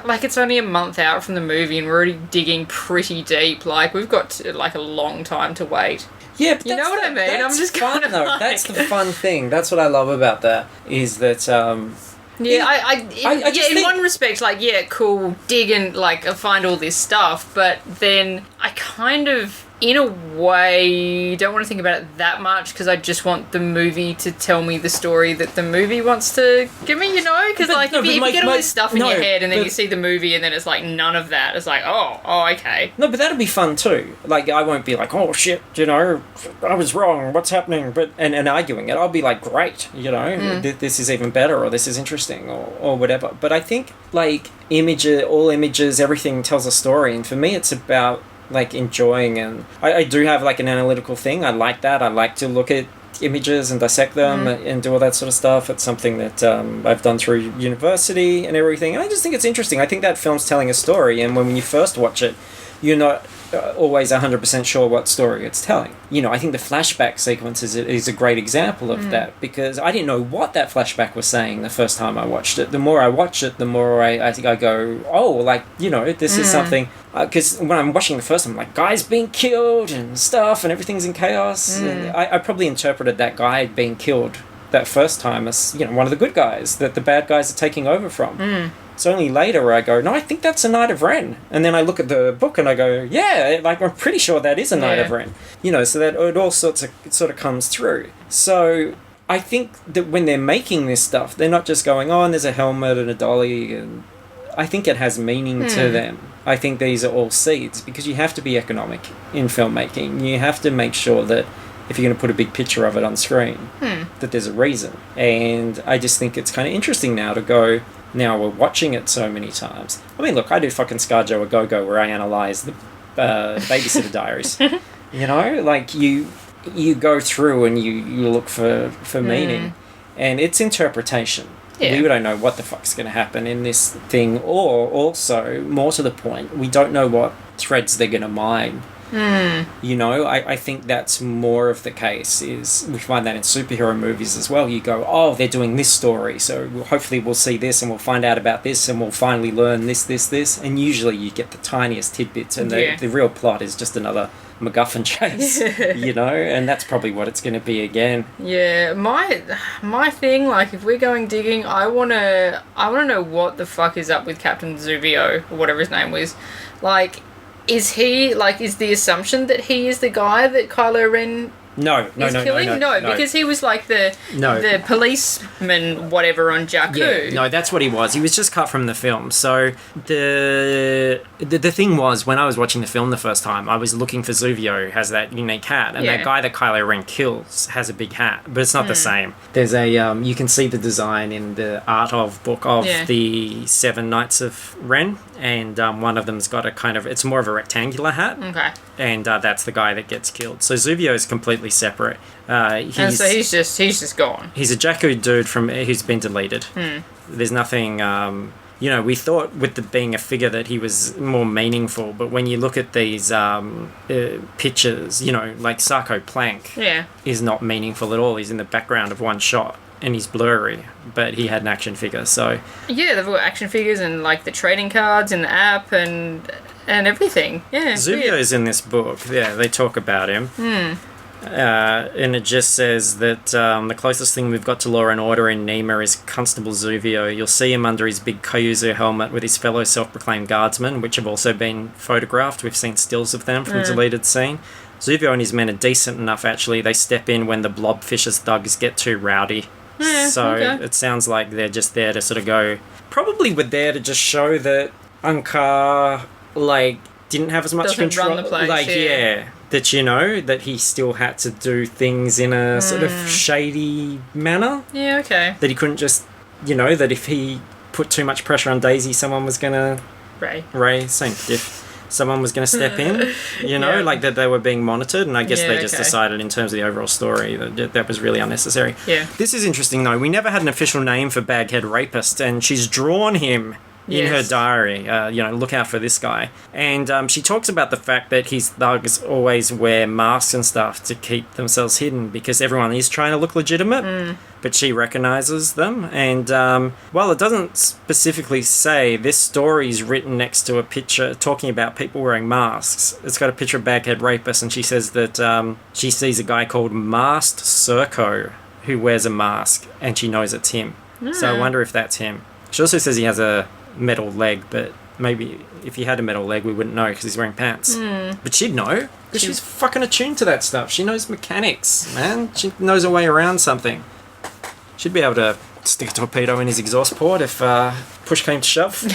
like, it's only a month out from the movie and we're already digging pretty deep. Like, we've got like a long time to wait. Yeah, but you know what I mean? I'm just fun, kind of though. like... That's the fun thing. That's what I love about that, is that Yeah, I just in think- one respect, like, yeah, cool, dig and, like, find all this stuff, but then I kind of, in a way, don't want to think about it that much because I just want the movie to tell me the story that the movie wants to give me, you know? Because, But- like, no, if you but get all my- this stuff in no, your head and then but- you see the movie and then it's, like, none of that, it's like, oh, okay. No, but that'd be fun too. Like, I won't be like, oh shit, you know, I was wrong, what's happening? But and arguing it, I'll be like, great, you know, this is even better, or this is interesting, or whatever. But I think, like, all images, everything tells a story, and for me it's about, like, enjoying, and I do have, like, an analytical thing. I like that. I like to look at images and dissect them and do all that sort of stuff. It's something that I've done through university and everything, and I just think it's interesting. I think that film's telling a story, and when you first watch it, you're not always 100% sure what story it's telling. You know, I think the flashback sequence is a great example of that, because I didn't know what that flashback was saying the first time I watched it. The more I watch it, the more I think I go, oh, like, you know, this is something... Because when I'm watching the first time, I'm like, guys being killed and stuff, and everything's in chaos. And I probably interpreted that guy being killed that first time as, you know, one of the good guys that the bad guys are taking over from. It's only later where I go, no, I think that's a Knight of Ren. And then I look at the book and I go, yeah, like, I'm pretty sure that is a Knight of Ren. You know, so that it all sort of comes through. So I think that when they're making this stuff, they're not just going, oh, and there's a helmet and a dolly. And I think it has meaning to them. I think these are all seeds, because you have to be economic in filmmaking. You have to make sure that if you're going to put a big picture of it on screen, that there's a reason. And I just think it's kind of interesting now to go... Now we're watching it so many times. I mean, look, I do fucking ScarJo A Go-Go where I analyse the Babysitter Diaries. You know, like, you go through and you look for meaning. And it's interpretation. Yeah. We don't know what the fuck's going to happen in this thing. Or also, more to the point, we don't know what threads they're going to mine. You know, I think that's more of the case. Is we find that in superhero movies as well. You go, oh, they're doing this story, so hopefully we'll see this and we'll find out about this and we'll finally learn this. And usually you get the tiniest tidbits, and the real plot is just another MacGuffin chase. You know, and that's probably what it's going to be again. Yeah, my thing, like, if we're going digging, I wanna know what the fuck is up with Captain Zuvio, or whatever his name was. Like, is the assumption that he is the guy that Kylo Ren No, killing? No, because he was like the policeman, whatever, on Jakku. Yeah, no, that's what he was. He was just cut from the film. So the thing was, when I was watching the film the first time, I was looking for Zuvio, who has that unique hat, and that guy that Kylo Ren kills has a big hat, but it's not the same. There's a you can see the design in the Art of book of the 7 Knights of Ren, and one of them's got a kind of, it's more of a rectangular hat. Okay. And that's the guy that gets killed. So Zuvio is completely separate. And so he's just gone. He's a Jakku dude who's been deleted. There's nothing... you know, we thought with being a figure that he was more meaningful, but when you look at these pictures, you know, like Sarko Plank is not meaningful at all. He's in the background of one shot, and he's blurry, but he had an action figure, so... Yeah, they've got action figures and, like, the trading cards in the app and everything. Yeah. Zuvio's in this book. Yeah, they talk about him. And it just says that the closest thing we've got to law and order in Nima is Constable Zuvio. You'll see him under his big Kyuzu helmet with his fellow self-proclaimed guardsmen, which have also been photographed. We've seen stills of them from a deleted scene. Zuvio and his men are decent enough, actually. They step in when the blobfish's thugs get too rowdy. It sounds like they're just there to sort of go... Probably were there to just show that Unkar, like, didn't have as much Doesn't control. run the place, That, you know, that he still had to do things in a sort of shady manner. Yeah, okay. That he couldn't just, you know, that if he put too much pressure on Daisy, someone was going to... Ray, same diff. Someone was going to step in, you know, like that they were being monitored, and I guess they just decided in terms of the overall story that was really unnecessary. Yeah. This is interesting, though. We never had an official name for Baghead Rapist, and she's drawn him in her diary. You know, look out for this guy. And she talks about the fact that his thugs always wear masks and stuff to keep themselves hidden because everyone is trying to look legitimate. But she recognises them. And while it doesn't specifically say, this story's written next to a picture talking about people wearing masks. It's got a picture of Baghead Rapist, and she says that she sees a guy called Masked Serco who wears a mask, and she knows it's him. So I wonder if that's him. She also says he has a metal leg, but maybe if he had a metal leg, we wouldn't know because he's wearing pants. But she'd know because she's fucking attuned to that stuff. She knows mechanics, man. She knows her way around something. She'd be able to stick a torpedo in his exhaust port if push came to shove.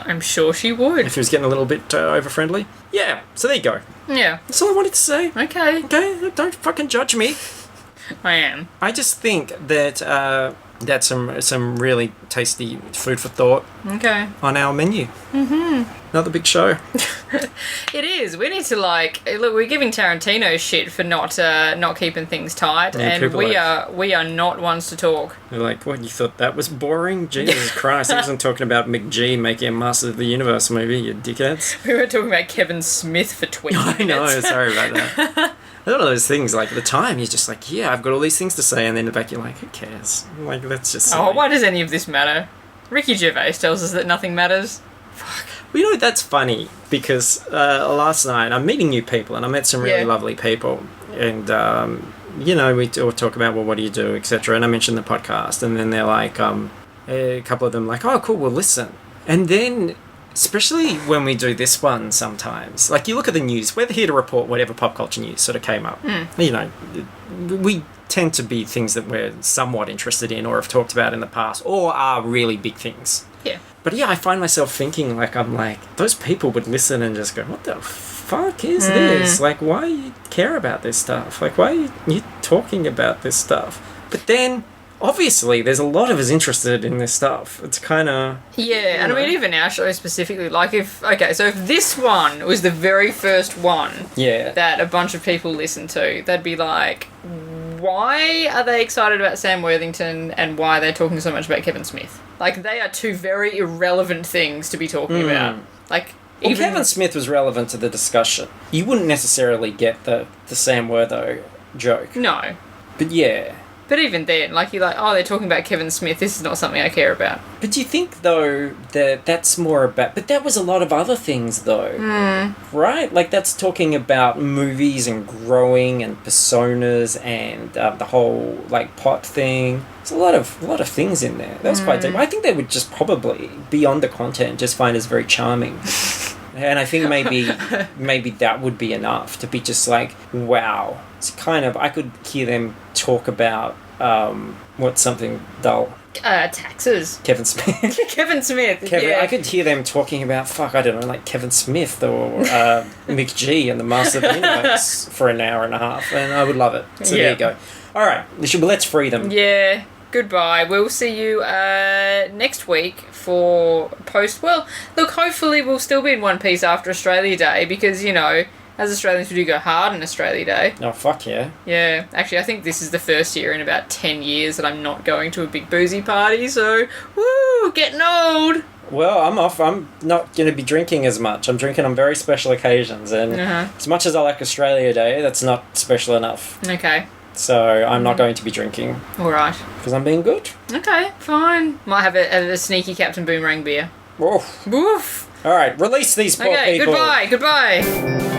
I'm sure she would. If he was getting a little bit over-friendly. Yeah, so there you go. Yeah. That's all I wanted to say. Okay. Okay, don't fucking judge me. I am. I just think that that's some really tasty food for thought Okay. on our menu. Another big show. It is. We need to look. We're giving Tarantino shit for not keeping things tight, Yeah, and people we are not ones to talk. They're like, what, you thought that was boring? Jesus Christ, I wasn't talking about McG making a Master of the Universe movie, you dickheads. We were talking about Kevin Smith for 20 minutes. I know, sorry about that. A lot of those things, like at the time, you're just like, yeah, I've got all these things to say, and then in the back you're like, who cares? Like, that's just silly. Oh, why does any of this matter? Ricky Gervais tells us that nothing matters. Well, you know, that's funny, because last night I'm meeting new people, and I met some really lovely people, and, you know, we talk about, well, what do you do, etc., and I mentioned the podcast, and then they're like, a couple of them like, oh, cool, we'll listen. And then, especially when we do this one sometimes, like, you look at the news, we're here to report whatever pop culture news sort of came up. You know, we tend to be things that we're somewhat interested in or have talked about in the past, or are really big things. Yeah. But yeah, I find myself thinking, like, I'm like, those people would listen and just go, what the fuck is this? Like, why do you care about this stuff? Like, why are you talking about this stuff? But then, obviously, there's a lot of us interested in this stuff. It's kind of... Yeah, and I mean, even our show specifically, like so if this one was the very first one that a bunch of people listened to, they'd be like, why are they excited about Sam Worthington and why are they talking so much about Kevin Smith? Like, they are two very irrelevant things to be talking about. Like, well, Kevin Smith was relevant to the discussion. You wouldn't necessarily get the Sam Wortho joke. No. But yeah. But even then, like, you're like, oh, they're talking about Kevin Smith, this is not something I care about. But do you think, though, that that's more about... But that was a lot of other things, though. Right? Like, that's talking about movies and growing and personas and the whole, like, pot thing. There's a lot of things in there. That was quite deep. I think they would just probably, beyond the content, just find us very charming. And I think maybe that would be enough to be just like, wow. It's kind of, I could hear them talk about, what's something dull? Taxes. Kevin Smith. Kevin Smith, yeah. I could hear them talking about, I don't know, like Kevin Smith or Mick G and the Master of the Universe for an hour and a half, and I would love it. So there you go. All right, let's free them. Yeah. Goodbye. We'll see you next week for post. Well, look, hopefully we'll still be in one piece after Australia Day because, you know, as Australians we do go hard on Australia Day. Oh, fuck yeah. Yeah. Actually, I think this is the first year in about 10 years that I'm not going to a big boozy party, so, woo, getting old. Well, I'm off. I'm not going to be drinking as much. I'm drinking on very special occasions, and as much as I like Australia Day, that's not special enough. Okay. So I'm not going to be drinking. All right. Because I'm being good. Okay, fine. Might have a sneaky Captain Boomerang beer. Woof. Woof. All right, release these poor people. Okay, goodbye.